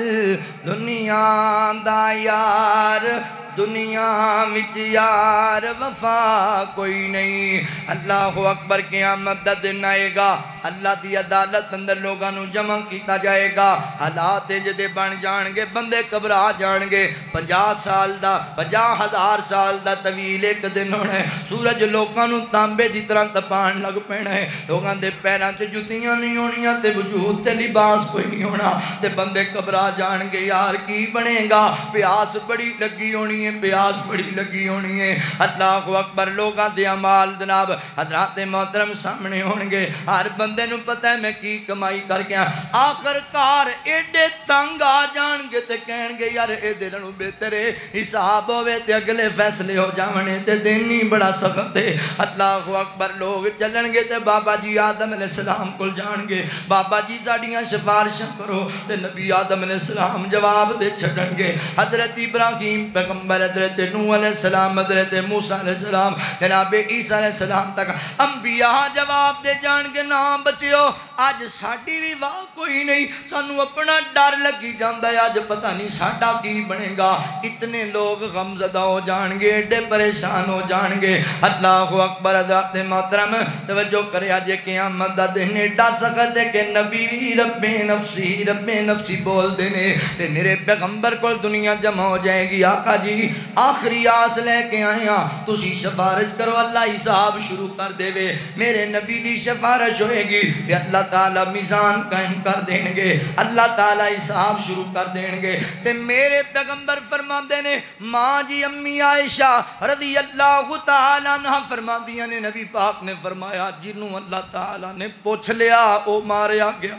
دنیا دا یار، دنیا وچ یار وفا کوئی نہیں۔ اللہ اکبر۔ قیامت دا دن آئے گا، اللہ دی عدالت اندر لوگاں نو جمع کیتا جائے گا، حالات جدے بن جان گے، بندے گھبرا جان گے۔ 50 سال دا، 50,000 سال دا طویل ایک دن ہونا ہے۔ سورج لوگاں نو تانبے دی طرح تپان لگ پینا ہے، لوگاں دے پیراں تے جُتیاں نہیں ہونیاں، تے وجود تے لباس کوئی نہیں ہونا، تے بندے گھبرا جان گے، یار کی بنے گا؟ پیاس بڑی لگی ہونی، پیاس بڑی لگی ہونی ہے۔ اللہ اکبر۔ لوگاں دے اعمال جناب حضرات محترم سامنے ہونگے، ہر بندے نو پتہ ہے میں کی کمائی کر گیا، آخر کار ایڈے تنگ آ جان گے تے کہن گے یار اے دن نو بہتر ہے حساب ہوئے تے اگلے فیصلے ہو جاونے تے دن ہی بڑا سخت ہے۔ اللہ اکبر۔ لوگ چلن گے تے بابا جی آدم علیہ السلام کل جان گے، بابا جی ساڑیاں سفارشاں کرو، تے نبی آدم علیہ السلام جواب دے چھڑن گے۔ حضرت ابراہیم پیغمبر، حضرت نوح علیہ السلام، حضرت موسیٰ علیہ السلام، جناب عیسیٰ علیہ السلام تک انبیاء جواب دے جان گے، نا بچیو اج ساڈی بھی واہ کوئی نہیں سانو اپنا ڈر لگی جاندا ہے اج پتہ نہیں ساڈا کی بنے گا اتنے لوگ غم زدہ ہو جان گے ایڈے پریشان ہو جان گے اللہ اکبر حضرات محترم توجہ کرے اج قیامت دا دن ایڈا سخت ہے کہ نبی رب نفسی بول دینے تے میرے پیغمبر کو دنیا جمع ہو جائے گی آقا جی آخری آس لے کے آیا تسی سفارش کرو اللہ حساب شروع کر دے وے میرے نبی دی سفارش ہوئے گی کہ اللہ تعالیٰ میزان قائم کر دیں گے اللہ تعالیٰ حساب شروع کر دیں گے تے میرے پیغمبر فرما دینے ماں جی امی عائشہ رضی اللہ تعالیٰ عنہ فرما دیا نے نبی پاک نے فرمایا جنہوں اللہ تعالیٰ نے پوچھ لیا او ماریا گیا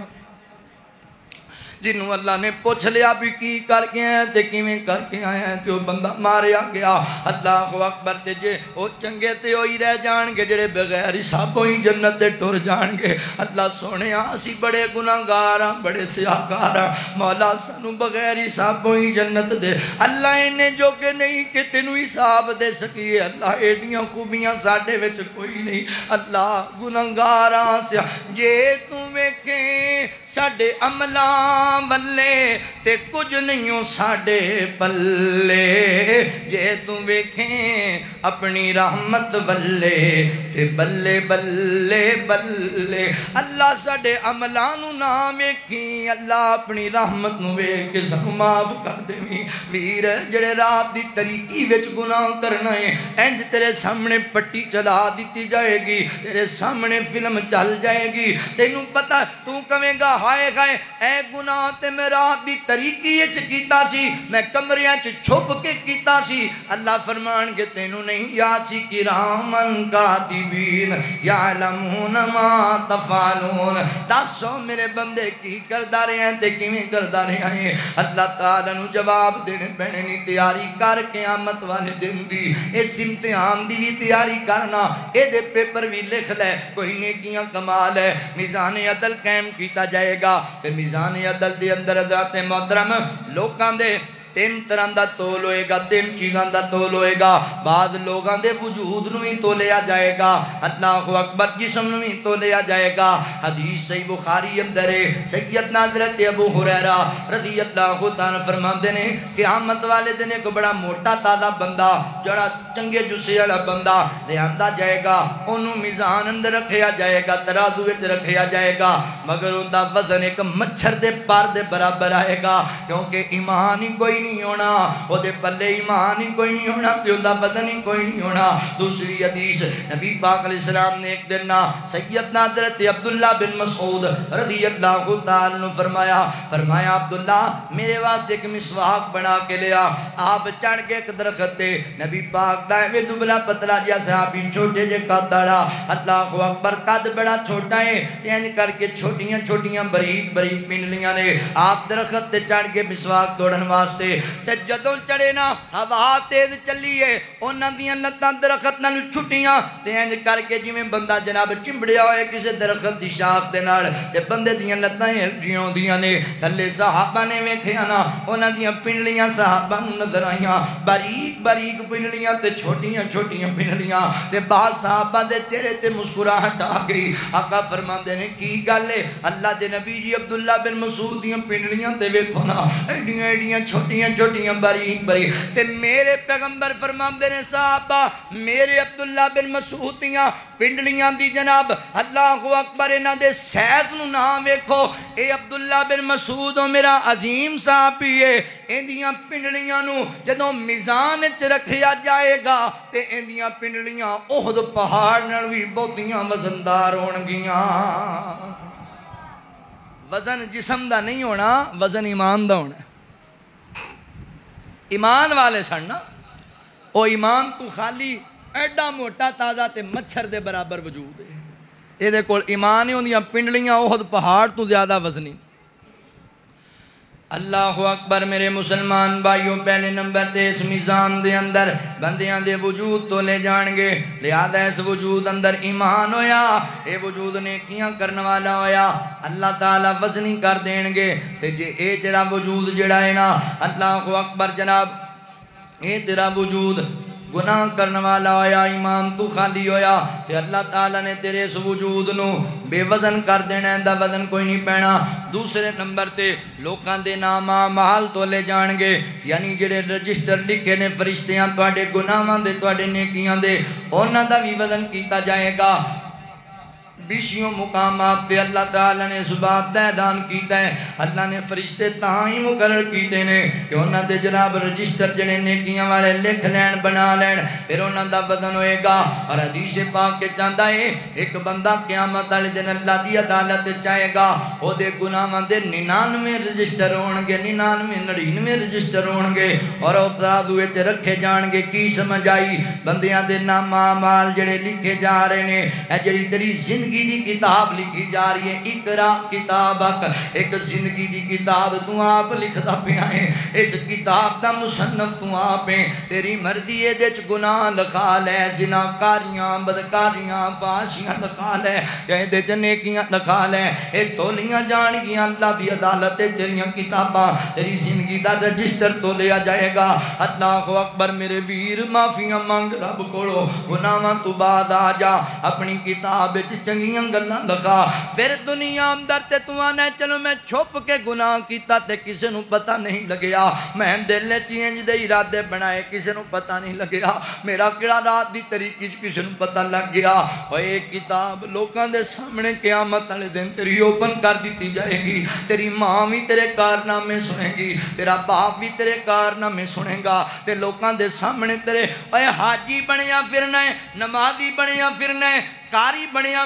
جنہوں اللہ نے پوچھ لیا بھی کی کر کے آئے تے کیویں کر کے آئے ہیں تے وہ بندہ ماریا گیا اللہ اکبر تے جے وہ چنگے تے ہوئی رہ جان گے جڑے بغیر حسابوں ہی جنت تے ٹر جان گے اللہ سونے اسی بڑے گناہگار ہاں بڑے سیاہکار ہاں مولا سانو بغیر حسابوں ہی جنت دے اللہ انہیں جو کہ نہیں کہ تینوں حساب دے سکیے اللہ ایڈیاں خوبیاں ساڈے وچ کوئی نہیں اللہ گناہگار ہاں سیاہ جے تو ویکھیں ساڈے عملاں بلے تے کچھ نہیں ہو ساڑے بلے جے تم ویکھیں اپنی رحمت بلے تے بلے بلے بلے اللہ ساڑے عملانو نام ویکھیں اللہ اپنی رحمت نو ویکھ کے سانو معاف کر دے ویر جڑے رات دی طریقی وچ گناہ کرنا ہے انج تیرے سامنے پٹی چلا دیتی جائے گی تیرے سامنے فلم چل جائے گی تینوں پتہ تو کہیں گا ہائے گائے اے گناہ تے میں رات دی طریقی اچ کیتا سی میں کمریاں چ چھپ کے کیتا سی اللہ فرمان کے تینوں نہیں یاد سی کرامن کاتبین یعلمون ما تفعلون دسو میرے بندے کی کردا رہے ہیں تے کیویں کردا رہے ہیں اللہ تعالی نو جواب دینے پینے نہیں تیاری کر قیامت والے دن دی اس امتحان دی بھی تیاری کرنا اے دے پیپر بھی لکھ لے کوئی نیکیاں کمال ہے میزان عدل قائم کیتا جائے گا تے میزان عدل دے اندر حضرات محترم لوکاں دے تین طرح دا تول ہوئے گا تین چیزاں دا تول ہوئے گا بعض لوگاں دے وجود نو ہی تولیا جائے گا اللہ اکبر جسم نو ہی تولیا جائے گا حدیث صحیح بخاری اندر ہے سیدنا حضرت ابو ہریرہ رضی اللہ تعالیٰ فرماندے نے قیامت والے دن ایک بڑا موٹا تازہ بندہ جڑا چنگے جسے والا بندہ لے آندا جائے گا انہوں میزان اندر رکھیا جائے گا ترازو وچ رکھیا جائے گا مگر اوندا وزن ایک مچھر دے پر دے برابر آئے گا کیونکہ ایمان ہی کوئی نہیں ہونا وہ دے پلے ایمان ہی کوئی نہیں ہونا تے اوندا بدن ہی کوئی نہیں ہونا دوسری حدیث نبی پاک علیہ السلام نے ایک دن سیدنا حضرت عبداللہ بن مسعود رضی اللہ تعالیٰ عنہ فرمایا عبداللہ میرے واسطے ایک مسواک بنا کے لیا آپ چڑھ کے ایک درخت تے نبی پاک دائیں دبلا پتلا جیا صحابی چھوٹے جے قد داڑا اللہ اکبر قد بڑا چھوٹا ہے تینج کر کے چھوٹیاں چھوٹیاں بریک بریک پنڈلیاں نے آپ درخت تے چڑھ کے مسواک توڑن واسطے تے جدوں چڑھے نا ہوا تیز چلی ہے انہاں دیاں لتاں درخت نال چھٹیاں تے انج کر کے جویں بندہ جناب چمبڑیا ہوئے کسے درخت دی شاخ دے نال تے بندے دیاں لتاں ہلدیاں ہوندیاں نے تھلے صحابہ نے ویکھیا نا انہاں دیاں پنڈلیاں صحابہ نوں نظر آئیاں باریک باریک پنڈلیاں تے چھوٹیاں چھوٹیاں پنڈلیاں تے بعض صحابہ دے چہرے تے مسکراہٹ آ گئی آقا فرماندے نے کی گل ہے اللہ دے نبی جی عبداللہ بن مسعود دیاں پنڈلیاں تے ویکھو نا ایڈیاں ایڈیاں چھوٹیاں چھوٹیاں باریک باریک تے میرے پیغمبر فرماندے نے صحابہ میرے عبداللہ بن مسعود دیاں پنڈلیاں دی جناب اللہ اکبر انہاں دے صحت نو نام ویکھو اے عبداللہ بن مسعود میرا عظیم صحابی ہے ایندیاں پنڈلیاں نو جدوں میزان وچ رکھیا جائے گا تے ایندیاں پنڈلیاں احد پہاڑ نال وی بہتیاں وزندار ہون گیاں وزن جسم دا نہیں ہونا وزن ایمان دا ہونا ایمان والے سن نا او ایمان تو خالی ایڈا موٹا تازہ تے مچھر دے برابر وجود ہے اے دے کول ایمان ہی ہوندیاں پنڈلیاں احد پہاڑ تو زیادہ وزنی اللہ اکبر میرے مسلمان بھائیوں پہلے نمبر تے اس میزان دے اندر بندیاں دے وجود تو لے جان گے لہذا اس وجود اندر ایمان ہویا اے وجود نیکیاں کرنے والا ہویا اللہ تعالیٰ وزنی کر دین گے تے جے اے تیرا وجود جڑا ہے نا اللہ اکبر جناب اے تیرا وجود گناہ کرنے والا ہویا ایمان تو خالی ہویا تے اللہ تعالیٰ نے تیرے اس وجود نو بے وزن کر دینا ہے، دا وزن کوئی نہیں پینا۔ دوسرے نمبر تے لوکاں دے نام مال تو لے جان گے، یعنی جڑے رجسٹر لکھے نے فرشتیاں تواڈے گناہاں دے تواڈے نیکیاں دے انہاں دا بھی وزن کیتا جائے گا۔ بیشیوں مقامات تے اللہ تعالیٰ نے اس بات دا اعلان کیتا ہے، اللہ نے فرشتے تاں ہی مقرر کیتے نے کہ انہاں دے جناب رجسٹر جڑے نیکیاں والے لکھ لین بنا لین، پھر انہاں دا وزن ہوئے گا۔ اور حدیث پاک کے چاہتا ہے ایک بندہ قیامت والے دن اللہ دی عدالت چاہے گا، او دے گناہاں دے 99 رجسٹر ہون گے، 99 رجسٹر ہون گے اور او ترازو وچ رکھے جان گے۔ کی سمجھ آئی؟ بندیاں دے نام اعمال جڑے لکھے جا رہے نے، اے جڑی تیری زندگی دی کتاب لکھی جا رہی ہے، اقرا کتابک، ایک زندگی دی کتاب تو آپ لکھدا پیا ہے، اس کتاب دا مصنف تو آپ ہیں، تیری مرضی ہے دے چ گناہ لکھا لے، زناکاریاں بدکاریاں فحشیاں لکھا لے، یا دے چ نیکیاں لکھا لے، اے تولیاں جان گیاں اللہ دی عدالت تیریاں کتاباں، تیری زندگی دا رجسٹر تو لیا جائے گا۔ اللہ اکبر میرے ویر، معافیاں مانگ رب کولو، گناہاں تو بعد آ جا، اپنی کتاب وچ چنگیاں گلاں لکھا۔ پھر دنیا اندر تے تو آنا چلو میں چھپ کے گناہ کیتا تے کسے نو پتہ نہیں لگیا، میں دل وچ انج دے ارادے بنائے کسے نو پتہ نہیں لگیا، میرا کیڑا رات دی طریقی کسے نو پتہ لگ گیا۔ اوے یہ کتاب لوکاں دے سامنے قیامت والے دن تیری اوپن کر دیتی جائے گی، تیری ماں بھی تیرے کارنامے سنے گی، تیرا باپ بھی تیرے کارنامے سنے گا، تے لوکاں دے سامنے تیرے اوے حاجی بنیا پھرنا ہے، نمازی بنیا پھرنا ہے، قاری بنیا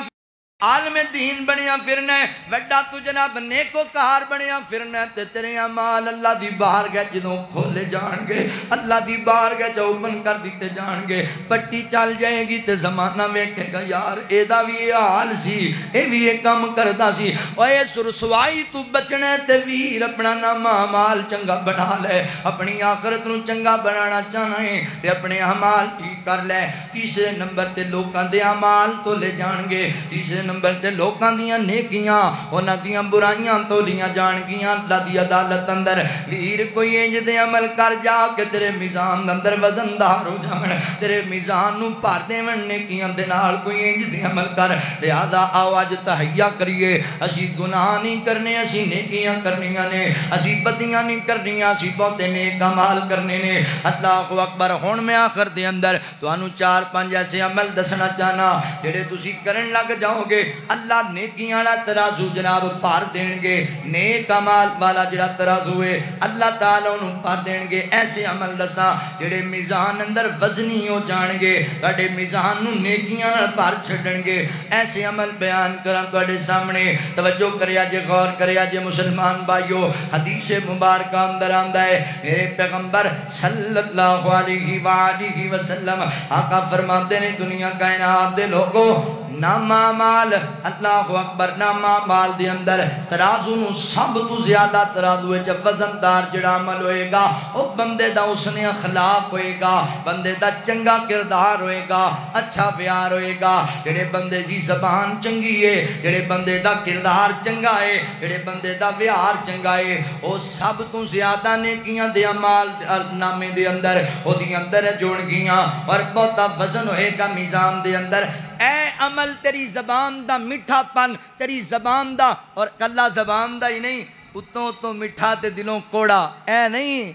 عالم دین بنیا پھرنا ہے، وڈا تو جناب نیکو کار بنیا پھرنا ہے، تے تیرے اعمال اللہ دی بارگاہ جدوں کھولے جان گے، اللہ دی بارگاہ چ اوپن کر دیتے جان گے، پٹی چل جائے گی تے زمانہ ویکھے گا یار اے دا بھی یہ حال سی، اے بھی یہ کام کردا سی۔ اوے اس رسوائی تو بچنا تے ویر اپنا نام اعمال چنگا بنا لے، اپنی آخرت نو چنگا بنانا چاہنا ہے تے اپنے اعمال ٹھیک کر لے۔ تیسرے نمبر تے لوکاں دے اعمال تو لے جان گے، تیسرے نمبر تے لوکاں دیاں نیکیاں انہاں دیاں برائیاں تو لیاں جان گیاں اللہ دی عدالت اندر۔ ویر کوئی انج دے عمل کر جا کہ تیرے میزان اندر وزندار ہو جاون، تیرے میزان نو بھر دیون نیکیاں دے نال، کوئی انج دے عمل کر۔ لہذا آؤ اج تہیا کریے، اسی گناہ نہیں کرنے، اسی نیکیاں کرنیاں نے، اسی بدیاں نہیں کرنیاں، اسی بہتے نیک اعمال کرنے نے۔ اللہ اکبر۔ ہن میں آخر دے اندر تانوں 4-5 ایسے عمل دسنا چاہنا جڑے تسی کرن لگ جاؤ گے، اللہ نیکیاں والا ترازو جناب بھر دین گے، نیک اعمال والا جڑا ترازو ہے اللہ تعالیٰ انہوں بھر دین گے۔ ایسے عمل دساں جڑے میزان اندر وزنی ہو جان گے، تواڈے میزان نو نیکیاں نال بھر چھڈن گے۔ ایسے عمل بیان کراں تواڈے سامنے، توجہ کریا جے، غور کریا جے مسلمان بھائیو۔ حدیث مبارکہ اندر آندا ہے میرے پیغمبر صلی اللہ علیہ وآلہ وسلم آقا فرماتے نے دنیا کائنات دے لوگوں نامہ مال، اللہ اکبر، نامہ مال دے اندر ترازو نو سب تو زیادہ ترازو ہے جب وزندار جڑا عمل ہوئے گا او بندے دا اس نے اخلاق ہوئے گا، بندے دا چنگا کردار ہوئے گا، اچھا پیار ہوئے گا۔ جڑے بندے دی زبان چنگی ہے، جڑے بندے دا کردار چنگا ہے، جڑے بندے دا پیار چنگا ہے، او سب تو زیادہ نیکیاں دے عمال نامے دے اندر او دی اندر جوڑ گیاں اور بہتا وزن ہوئے گا میزان دے اندر۔ اے عمل تیری زبان دا میٹھا پن، تیری زبان دا، اور کلا زبان دا ہی نہیں، اتوں تو میٹھا تے دلوں کوڑا، اے نہیں،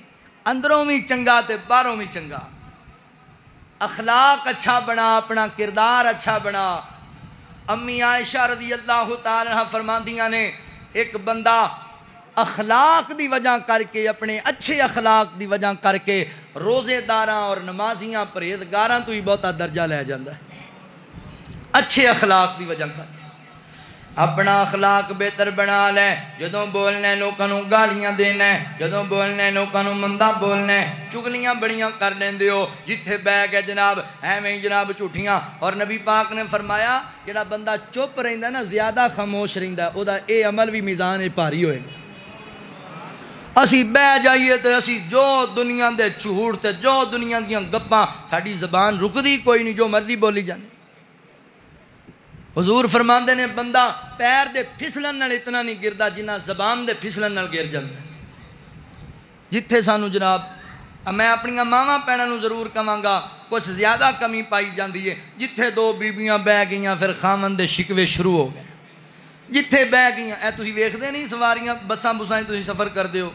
اندروں بھی چنگا تے باہروں بھی چنگا، اخلاق اچھا بنا، اپنا کردار اچھا بنا۔ امی عائشہ رضی اللہ تعالی عنہ فرماندیاں نے ایک بندہ اخلاق دی وجہ کر کے، اپنے اچھے اخلاق دی وجہ کر کے روزے داراں اور نمازیاں پرہیزگاراں تو ہی بہتا درجہ لے جاندہ ہے، اچھے اخلاق دی وجہ کر کے۔ اپنا اخلاق بہتر بنا لے، جدوں بولنا ہے لوکاں نوں گالیاں دینا ہے، جدوں بولنا ہے لوکاں نوں مندا بولنا ہے، چگلیاں بڑیاں کر لیندے ہو، جتھے بیٹھ کے جناب ایویں جناب جھوٹیاں۔ اور نبی پاک نے فرمایا جڑا بندہ چپ رہندا نا، زیادہ خاموش رہندا، او دا اے عمل بھی میزان بھاری ہوئے گا۔ اسی بہ جائیے تے اسی جو دنیا دے جھوٹ تے جو دنیا دیاں گپاں، ساڈی زبان رکدی کوئی نہیں، جو مرضی بولی جاندی۔ حضور فرماندے نے بندہ پیر دے پھسلن نال اتنا نہیں گردا جنہ زبان دے پھسلن نال گر جاندا ہے۔ جتھے سانو جناب میں اپنی ماواں بہناں نوں ضرور کہاں گا کچھ زیادہ کمی پائی جاندی ہے. جتھے دو بیبیاں بہ گئیاں پھر خاوند دے شکوے شروع ہو گئے. جتھے بہ گئیاں اے تسی ویکھدے نہیں سواریاں بساں بساں تسی سفر کردے ہو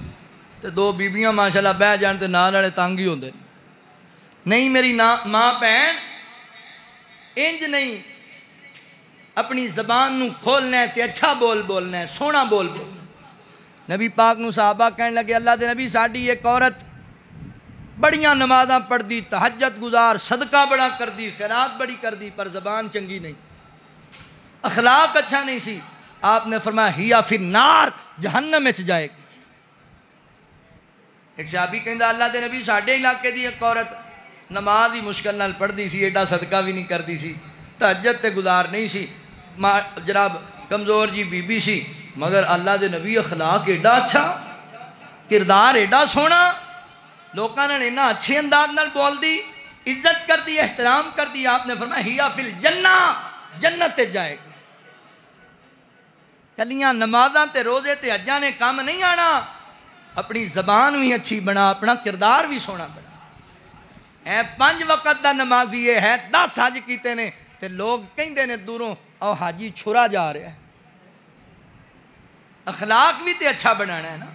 تے دو بیبیاں ماشاءاللہ بہ جان تے نال والے تنگ ہی ہوندے نہیں. میری ماں بہن انج نہیں, اپنی زبان نو کھولنا ہے تے اچھا بولنا ہے, سونا بولنا. نبی پاک نو صحابہ کہنے لگے اللہ دے نبی ساڈی ایک عورت بڑیاں نمازاں پڑھ دی, تہجد گزار, صدقہ بڑا کر دی, خیرات بڑی کر دی, پر زبان چنگی نہیں, اخلاق اچھا نہیں سی. آپ نے فرمایا ہیا فی النار, جہنم وچ جائے گی. ایک صحابی کہندا اللہ دے نبی ساڈے علاقے دی ایک عورت نماز ہی مشکل نال پڑھدی سی, ایڈا صدقہ بھی نہیں کردی سی, تہجد تے گزار نہیں سی, جناب کمزور جی بی بی سی, مگر اللہ دے نبی اخلاق ایڈا اچھا, کردار ایڈا سونا, لوکاں نے اینا اچھے انداز نال بول دی, عزت کر دی, احترام کر دی. آپ نے فرمایا ہیا فی الجنہ, جنت تے جائے گی. کلیاں نمازاں تے روزے تے حجاں نے کام نہیں آنا, اپنی زبان بھی اچھی بنا, اپنا کردار بھی سونا بنا. اے 5 وقت دا نمازی ہے 10 حج کیتے نے تے لوگ کہندے نے دوروں او حاجی چھرا جا رہا ہے. اخلاق بھی تے اچھا بنانا ہے نا.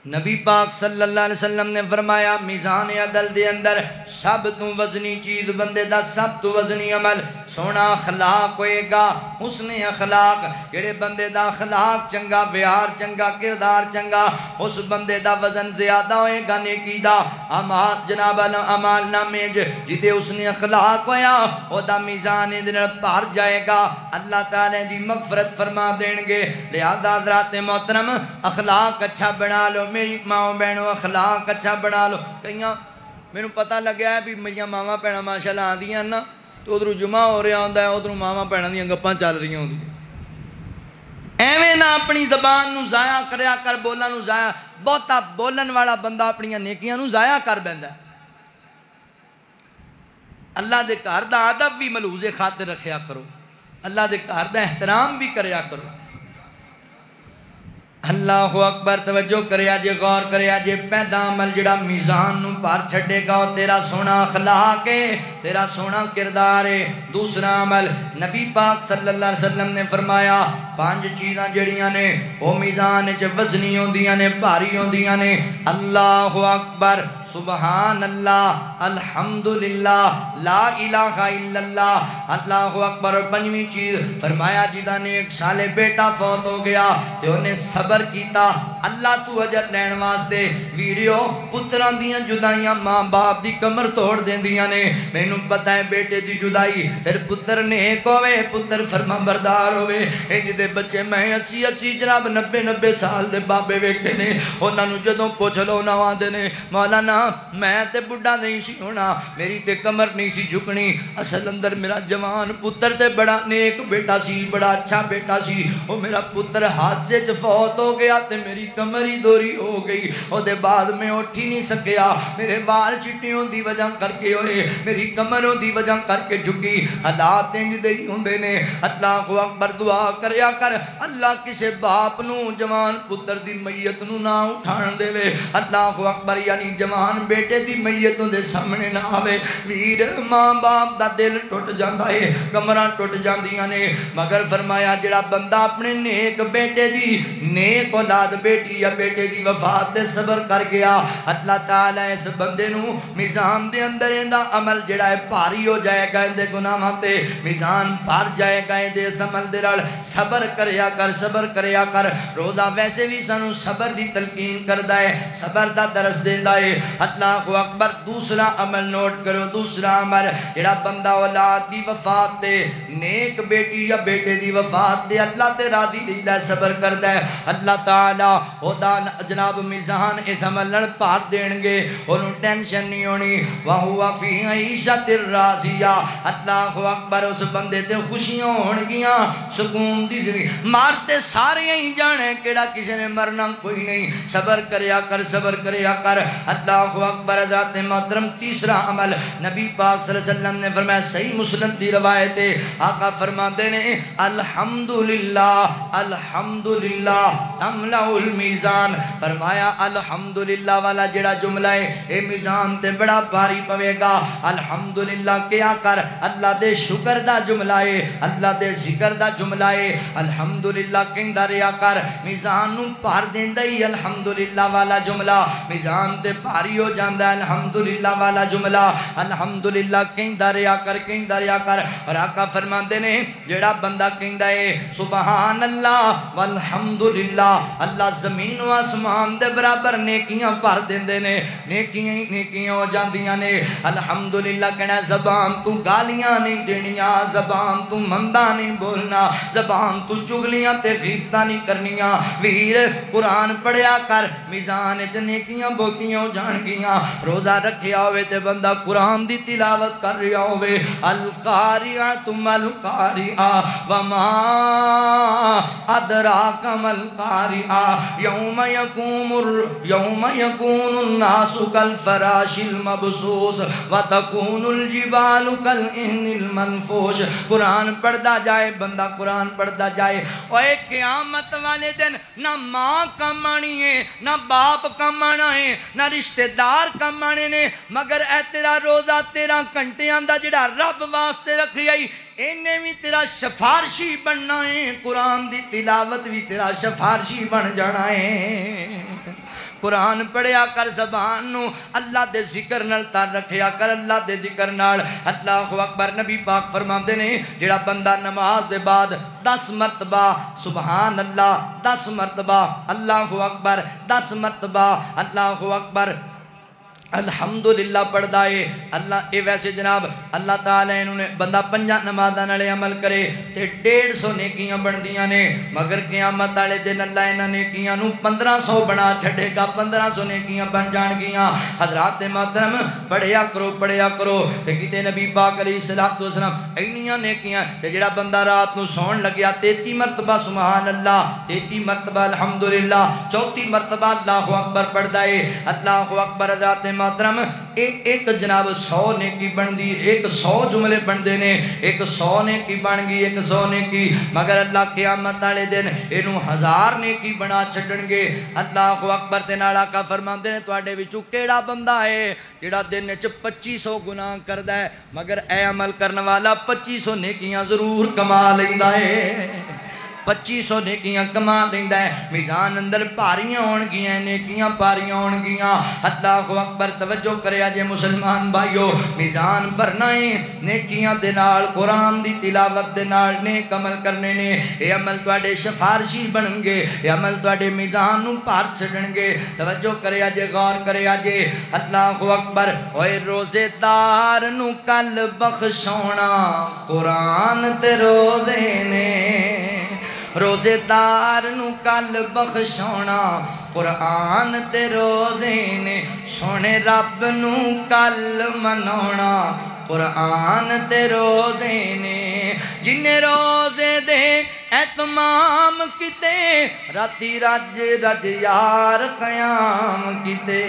نبی پاک صلی اللہ علیہ وسلم نے فرمایا میزان عدل دے اندر سب تو وزنی چیز بندے دا سب تو وزنی عمل سونا اخلاق ہوئے گا. حسن اخلاق, جڑے بندے دا اخلاق چنگا, ویار چنگا, کردار چنگا, اس بندے دا وزن زیادہ ہوئے گا نیکی دا. جناب اعمال نامے جدے اس نے اخلاق ہویا او دا میزان دن پار جائے گا, اللہ تعالی دی مغفرت فرما دین گے. لہذا حضرات محترم اخلاق اچھا بنا لو, میری ماں بہنوں اخلاق اچھا بنا لو. کئیاں میرے پتہ لگیا ہے بھی میری ماواں بہناں ماشاءاللہ آندیاں نا تو ادھر جمعہ ہو رہا ہوندا ہے, ادھر ماواں بہناں دیاں گپاں چل رہی ہوندیاں. ایویں نہ اپنی زبان نو ضائع کریا کر, بولن نو ضائع, بہتا بولن والا بندہ اپنی نیکیاں نو ضائع کر بیندا. اللہ دے گھر دا ادب بھی ملحوظ خاطر رکھیا کرو, اللہ دے گھر دا احترام بھی کریا کرو. اللہ اکبر, توجہ کریا جے, غور کریا جے. پہلا عمل جڑا میزان نو پار چھڑے گا وہ تیرا سونا اخلاق ہے, تیرا سونا کردار ہے. دوسرا عمل نبی پاک صلی اللہ علیہ وسلم نے فرمایا 5 چیزاں جڑیاں نے وہ میزان وچ وزنی ہوندیاں نے, بھاری ہوندیاں نے. اللہ اکبر, سبحان اللہ, الحمدللہ, لا الہ الا اللہ, اللہ اکبر. اور 5ویں چیز فرمایا جدا نے ایک سالے بیٹا فوت ہو گیا تے انہیں صبر کیتا اللہ تو اجر لین واسطے. ویریو پتراں دیاں جدائیاں ماں باپ دی کمر توڑ دیندیاں نے. مینوں پتہ ہے بیٹے دی جدائی پھر پتر نیک ہوے, پتر فرما بردار ہوے. انج دے بچے میں 80 جناب 90 سال دے بابے ویکھے نے, انہاں نوں جدوں پوچھ لو نہ آندے نے مولانا میں تے بڑھا نہیں سی ہونا, میری تے کمر نہیں سی جھکنی, اصل اندر میرا جوان پتر تے بڑا نیک بیٹا سی, بڑا اچھا بیٹا سی. او میرا پتر حادثے چ فوت ہو گیا تے میری کمر ہی دوری ہو گئی. او دے بعد میں اٹھ ہی نہیں سکیا, میرے بال چٹیوں دی وجہ کر کے ہوئے, میری کمروں دی وجہ کر کے جھکی. حالات انج دے ہوندے نے. اللہ اکبر, دعا کریا کر اللہ کسے باپ نو جوان پتر دی میت نو نہ اٹھان دے وے. اللہ اکبر, یعنی جوان بیٹے دی میت دے سامنے نہ آوے. ویر ماں باپ دا دل ٹوٹ جاندا ہے, کمراں ٹوٹ جاندیاں نے, مگر فرمایا جڑا بندہ اپنے نیک بیٹے دی, نیک اولاد بیٹی یا بیٹے دی وفات تے صبر کر گیا, اللہ تعالی اس بندے نو میزان دے اندر ایندا عمل جڑا ہے بھاری ہو جائے گا, اندے گناہاں تے میزان بھر جائے گا. اندے اس عمل دے نال صبر کریا کر, صبر کریا کر. روزہ ویسے بھی سانو صبر دی تلقین کردا ہے, صبر دا درس دیندا ہے. اللہ اکبر. دوسرا عمل نوٹ کرو, دوسرا عمل جڑا بندہ اولاد دی وفات تے, نیک بیٹی یا بیٹے دی وفات تے اللہ تے راضی رہندا ہے, صبر کردا ہے, اللہ تعالی او دا جناب میزان اس عمل نال بھر دین گے, اونوں ٹینشن نہیں ہونی. وَهُوَ فِي عِيشَةٍ رَاضِيَةٍ. اللہ اکبر. اس بندے تے خوشیاں ہون گیاں, سکون دی زندگی. مارتے سارے ہی جانے, کیڑا کسی نے مرنا کوئی نہیں. صبر کریا کر, صبر کریا کر. اللہ اکبر. حضرات محترم, تیسرا عمل نبی پاک صلی اللہ علیہ وسلم نے فرمایا, صحیح مسلم دی روایت ہے, آقا فرماتے نے الحمدللہ الحمدللہ تملأ المیزان، فرمایا الحمدللہ والا جڑا جملہ ہے اے میزان تے بڑا بھاری پوے گا۔ الحمدللہ کیا کر اللہ دے شکر دا جملہ ہے، اللہ دے ذکر دا جملہ ہے، الحمدللہ کہندا رہیا کر، میزان نو بھر دیندا ہی الحمدللہ والا جملہ، میزان تے بھاری ہو جاندا ہے الحمدللہ والا جملہ، الحمدللہ کہندا رہیا کر، کہندا رہیا کر۔ اور آقا فرماندے نے جڑا بندہ کہندا ہے سبحان اللہ والحمدللہ، اللہ زمین و آسمان دے برابر نیکیاں بھر دیندے نے، نیکیاں ہی نیکیاں ہو جاندیاں نے۔ الحمدللہ کہنا زبان تو گالیاں نہیں دینیاں، زبان تو مندا نہیں بولنا، زبان تو چگلیاں تے غیبتاں نہیں کرنیاں۔ ویر قرآن پڑھیا کر، میزان وچ نیکیاں بوکیاں ہو جان گیاں۔ روزہ رکھیا ہوئے تے بندہ قرآن دی تلاوت کر رہا ہوئے، القاریعۃ ملقاریعہ وما ادراک ملقاریعہ یوم یکون الناس کالفراش المبثوث وتکون الجبال کالعہن المنفوش۔ قرآن پڑھتا جائے بندہ، قرآن پڑھتا جائے۔ اوے قیامت والے دن نہ ماں کم آنی ہے، نہ باپ کم آنا ہے، نہ رشتہ دار کم آنے نے، مگر اے تیرا روزہ 13 گھنٹیاں دا جڑا رب واسطے رکھی آئی انہیں بھی تیرا شفارشی بننا ہے، قرآن دی تلاوت بھی تیرا شفارشی بن جانا ہے۔ قرآن پڑھیا کر، زبان نو اللہ دے ذکر نال تار رکھیا کر، اللہ دے ذکر نال۔ اللہ اکبر، نبی پاک فرماندے نے جڑا بندہ نماز دے بعد 10 مرتبہ سبحان اللہ، 10 مرتبہ اللہ اکبر، 10 مرتبہ اللہ اکبر الحمدللہ پڑھدا ہے، اللہ اے ویسے جناب اللہ تعالیٰ انہوں نے بندہ 5 نمازاں نالے عمل کرے تے 150 نیکیاں بندیاں نے، مگر قیامت والے دن اللہ انہاں نیکیاں نو 1500 بنا چھڑے گا، 1500 نیکیاں بن جان گیاں۔ حضرات محترم پڑھیا کرو تے کتے نبی پاک علیہ الصلوۃ والسلام اینیاں نیکیاں تے جڑا بندہ رات نو سون لگیا 33 مرتبہ سبحان اللہ، 33 مرتبہ الحمدللہ، 34 مرتبہ اللہ اکبر پڑھدا ہے، اللہ اکبر۔ حضرات محترم ایک جناب 100 نیکی بن دی، ایک 100 جملے بن دے نے، ایک 100 نیکی بن گئی، ایک 100 نیکی، مگر اللہ قیامت والے دن اینو 1000 نیکی بنا چھڈن گے۔ اللہ اکبر تے نال آقا فرماندے نے تواڈے وچوں کیڑا بندہ ہے جڑا دن وچ 2500 گناہ کردا ہے مگر اے عمل کرن والا 2500 نیکیاں ضرور کما لیندا ہے، 2500 نیکیاں کما دیندا ہے۔ میزان اندر پاریاں ہون گیاں، نیکیاں پاریاں ہون گیاں۔ اللہ اکبر، توجہ کریا جے مسلمان بھائیو، میزان بھرنا ہے نیکیاں دے نال، قرآن دی تلاوت دے نال، نیک عمل کرنے نے، اے عمل تواڈے شفارشی بنن گے، اے عمل تواڈے میزان نو بھر چھڈن گے۔ توجہ کریا جے، غور کریا جے۔ اللہ اکبر، اوے روزے دار نو کل بخشونا قرآن تے روزے نے، روزے دار نو کل بخشونا قرآن تے روزے نے، سونے رب نو کل منونا قرآن تے روزے نے، جنہیں روزے دے اہتمام کیتے راتی رج رج یار قیام کیتے،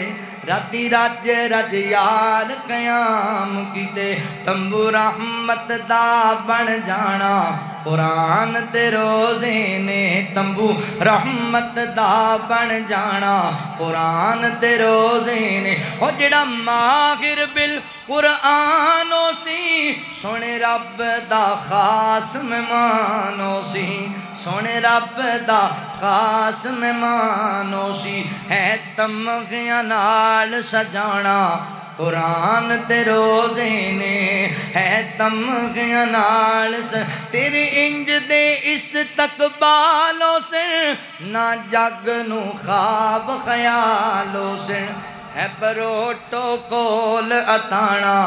راتی رج رج یار قیام کیتے، تمبو رحمت دا بن جانا قرآن تے روزے نے، تمبو رحمت دا بن جانا قرآن تے روزے نے۔ او جڑا ماہر بالقرآن ہو سی سونے رب دا خاص مہمان ہو سی، سونے رب دا خاص مہمان ہو سی، ہے تمغیاں نال سجانا قرآن تے روزے نے، ہے تمغیاں نال تیرے انج دے استقبالو سے، نہ جگ نو خواب خیالو سے، ہے پروٹوکول اتانا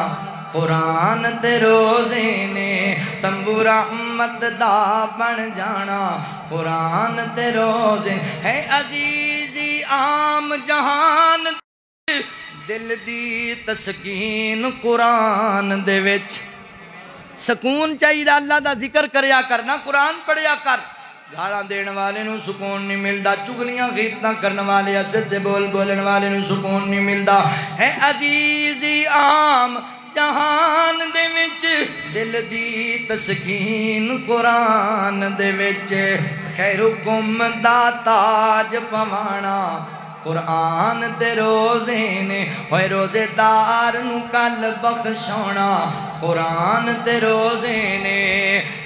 قرآن تے روزے نے، تمبو رحمت دا بن جانا قرآن تے روزے، ہے عزیزی عام جہان دل دی تسکین قرآن دے وچ، سکون چاہیے اللہ دا ذکر کریا کرنا، قرآن پڑھیا کر۔ گالاں دین والے نو سکون نہیں ملدا، چگلیاں غیبتاں کرن والے سدھے بول بولن والے نو سکون نہیں ملدا، ہے عزیزی عام جہان دے وچ دل دی تسکین قرآن دے وچ، خیرکم دا تاج پوانا قرآن تے روزے نے ہوئے روزے دار نو کل بخشونا قرآن تے روزے نے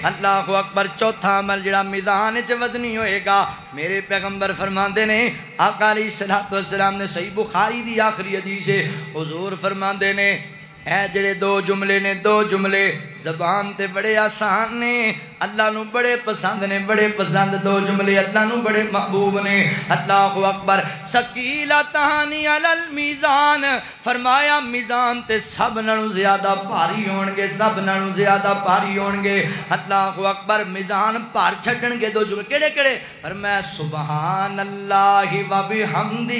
اللہ اکبر چوتھا عمل جڑا میدان وچ وزنی ہوئے گا میرے پیغمبر فرماندے نے آقا علیہ الصلوۃ والسلام نے صحیح بخاری دی آخری حدیث ہے حضور فرماندے نے اے جڑے دو جملے نے دو جملے زبان تے بڑے آسان نے اللہ نو بڑے پسند نے بڑے پسند دو جملے اللہ نو بڑے محبوب نے اللہ اکبر ثقیلتان علی المیزان فرمایا میزان تے سب نالوں زیادہ بھاری ہون گے سب نالوں زیادہ بھاری ہون گے اللہ اکبر میزان بھار چھڈن گے دو جملے کیڑے کیڑے فرمایا سبحان اللہ و بحمدہ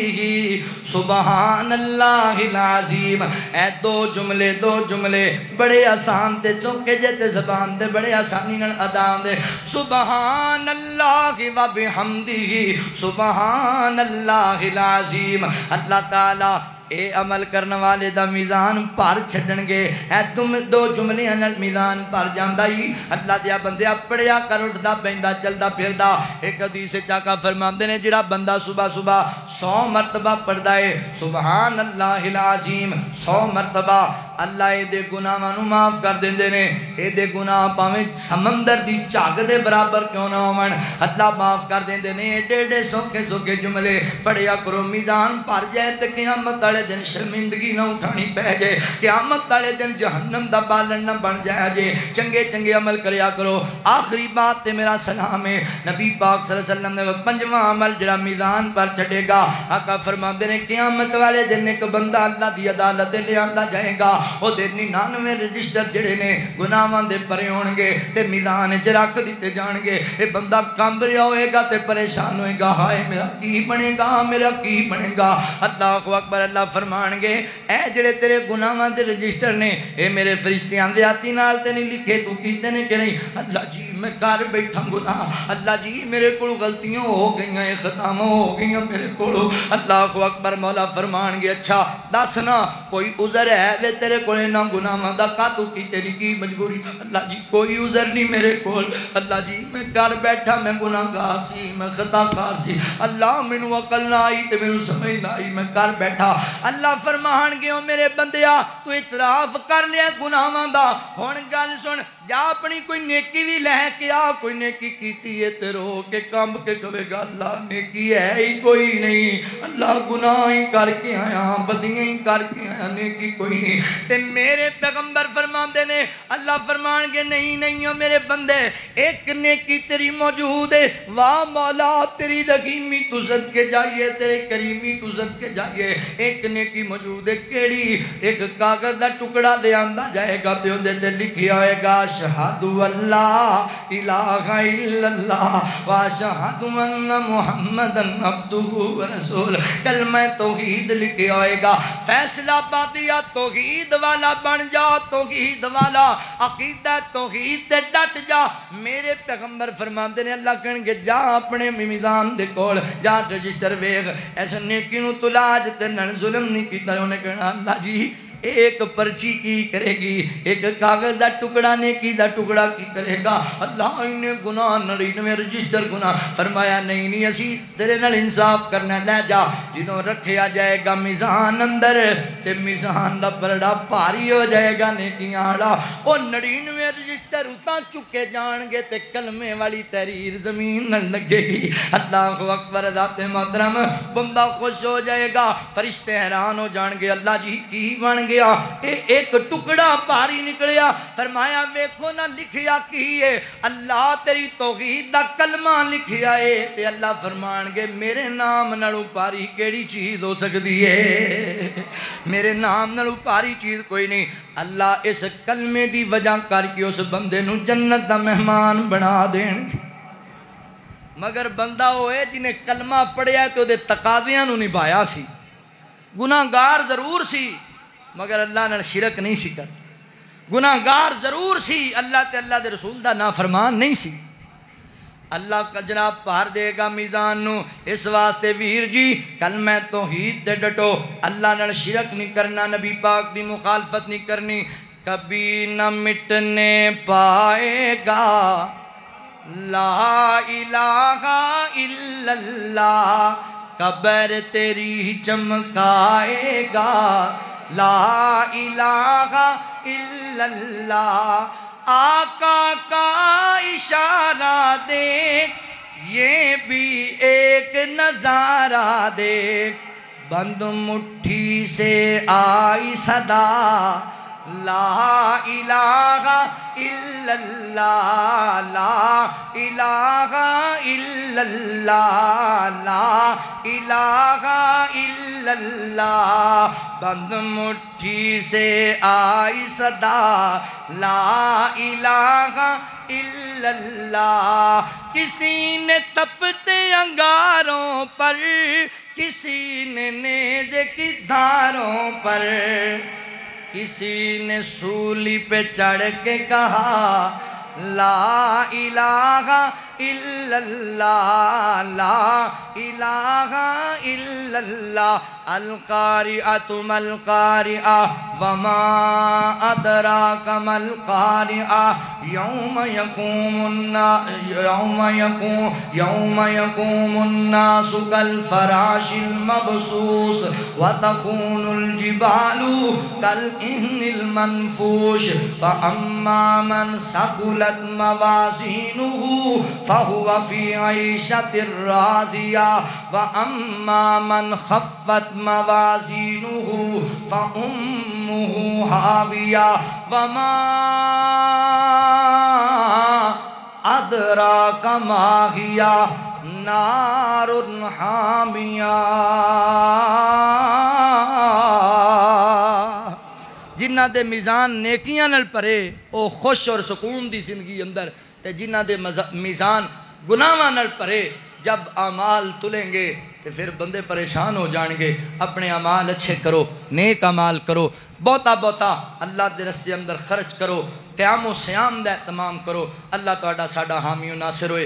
سبحان اللہ العظیم اے دو جملے بڑے آسان تے چوکے جتے زبان تے بڑے آسانی نال ادا دے سبحان اللہ و بحمدہ سبحان اللہ العظیم اللہ تعالی اے عمل کرنے والے دا میزان پار چھڈن گے اے تم دو جملے نال میزان پار جاندا ہی اللہ دیا بندیا پڑھیا کر اٹھدا بیندا چلدا پھردا ایک حدیث چاکا فرماندے نے جڑا بندہ صبح 100 مرتبہ پڑھدا ہے سبحان اللہ العظیم 100 مرتبہ اللہ اے دے گناہاں نو معاف کر دیندے نے اے دے گناہ پاویں سمندر دی جھاگ دے برابر کیوں نہ ہون اللہ معاف کر دیندے نے ایڈے سوکھے جملے پڑھیا کرو میزان بھر جائے تے قیامت والے دن شرمندگی نہ اٹھانی پہ جائے قیامت والے دن جہنم دا بالن نہ بن جائے جے چنگے عمل کریا کرو آخری بات تے میرا سلام ہے نبی پاک صلی اللہ علیہ وسلم نے پنجواں عمل جڑا میزان پر چڑھے گا آقا فرماندے نے قیامت والے دن ایک بندہ اللہ دی عدالت لے آندا جائے گا او دے 99 رجسٹر جڑے نے گناہاں دے پرے ہون گے تے میدان وچ رکھ دتے جان گے اے بندہ کمب رہا ہوئے گا تے پریشان ہوئے گا ہائے میرا کی بنے گا اللہ اکبر اللہ فرمان گے اے جڑے تیرے گناہاں دے رجسٹر نے اے میرے فرشتیاں دے ہاتھی نال تے نہیں لکھے تو کیتے نے کہ نہیں اللہ جی میں کر بیٹھا گناہ اللہ جی میرے کول غلطیاں ہو گئیاں خطاواں ہو گئیاں میرے کول اللہ اکبر مولا فرمان گے اچھا دس نا کوئی عذر ہے وے تیرے کولے نہ گناہاں دا کا تو کیتے نہیں کی مجبوری اللہ جی کوئی عذر نہیں میرے کول اللہ جی میں کر بیٹھا میں گناہگار سی میں خطا کار سی اللہ مینوں عقل نہ آئی تے مینوں سمجھ نہ آئی میں کر بیٹھا اللہ فرمان گے او میرے بندیا تو اعتراف کر لیا گناہاں دا ہن گل سن جا اپنی کوئی نیکی بھی لے کے آ کوئی نیکی کیتی ہے تے رو کے کمب کے کہے گا اللہ نیکی ہے ہی کوئی نہیں اللہ گناہ ہی کر کے آیا بدیاں ہی کر کے آیا نیکی کوئی نہیں تے میرے پیغمبر فرماندے نے اللہ فرمان گے نہیں میرے بندے ایک نیکی تیری موجود ہے واہ مولا تیری رحیمی تو صدقے جائیے تیرے کریمی تو صدقے جائیے ایک نیکی موجود ہے کیڑی ایک کاغذ دا ٹکڑا لے آندا جائے گا تے اندے تے لکھیا ہوئے گا اشہد اللہ الہ الا اللہ واشہد ان محمدن عبدہ ورسول کلمہ توحید لکھیا ہوئے گا فیصلہ پاتیا توحید والا بن جا توحید والا عقیدہ توحید تے ڈٹ جا میرے پیغمبر فرماندے نے اللہ کہن گے جا اپنے میزان دے کول جا رجسٹر ویکھ ایسے نیکی نو تلاج تے نہ ظلم نہیں کیتا انہیں کہنا اللہ جی ایک پرچی کی کرے گی ایک کاغذ دا ٹکڑا نیکی دا ٹکڑا کی کرے گا اللہ انہیں گناہ 99 رجسٹر گناہ فرمایا نہیں اسی تیرے نال انصاف کرنا لے جا جدوں رکھیا جائے گا میزان اندر تے میزان دا پرڑا بھاری ہو جائے گا نیکیاں والا او 99 رجسٹر اتاں چکے جان گے تے کلمے والی تحریر زمین نہ لگے گی اللہ اکبر ذات محترم بندہ خوش ہو جائے گا فرشتے حیران ہو جان گے اللہ جی کی بن گیا ایک ٹکڑا بھاری نکلیا فرمایا ویکھو نہ لکھیا کی ہے اللہ تیری توحید دا کلمہ لکھیا ہے تے اللہ فرمان گے میرے نام نالوں بھاری کیڑی چیز ہو سکتی ہے میرے نام نالوں بھاری چیز کوئی نہیں اللہ اس کلمے دی وجہ کر کے اس بندے نو جنت دا مہمان بنا دین مگر بندہ ہوئے جنہیں کلمہ پڑھیا تو دے تقاضیاں نو نبھایا سی گناہگار ضرور سی مگر اللہ نے شرک نہیں سی کر گناہگار ضرور سی اللہ تے اللہ دے رسول دا نافرمان نہیں سی اللہ کا جناب پار دے گا میزان نو اس واسطے ویر جی کلمہ توحید تے ڈٹو اللہ نے شرک نہیں کرنا نبی پاک دی مخالفت نہیں کرنی کبھی نہ مٹنے پائے گا لا الہ الا اللہ قبر تیری چمکائے گا، لا الہ الا اللہ آقا کا اشارہ دیکھ، یہ بھی ایک نظارہ دیکھ، بند مٹھی سے آئی صدا، لا الہ الا اللہ، لا الہ الا اللہ، لا الہ الا اللہ، بند مٹھی سے آئی صدا، لا الہ الا اللہ۔ کسی نے تپتے انگاروں پر، کسی نے نیزے کی دھاروں پر، کسی نے سولی پہ چڑھ کے کہا لا الہ الا اللہ، لا الہ الا اللہ۔ القارعۃ ما القارعۃ وما ادراک ما القارعۃ یوم یقوم الناس کالفراش المبثوث وتكون الجبال كالعهن المنفوش فأما من ثقلت موازینہ فهو في عیشة راضیہ وأما من خفت موازینہ فأمہ ہاویہ وما ادراک ما ہی نار حامیہ۔ جنہ دے میزان نیکیاں نال پرے او خوش اور سکون دی زندگی اندر، تے جنہ دے میزان گناہاں نال پرے جب اعمال تلیں گے تے پھر بندے پریشان ہو جان گے۔ اپنے اعمال اچھے کرو، نیک اعمال کرو، بہتا بہتا اللہ دے رستے اندر خرچ کرو، قیام و سیام دا اہتمام کرو۔ اللہ تہاڈا ساڈا حامی و ناصر ہوئے۔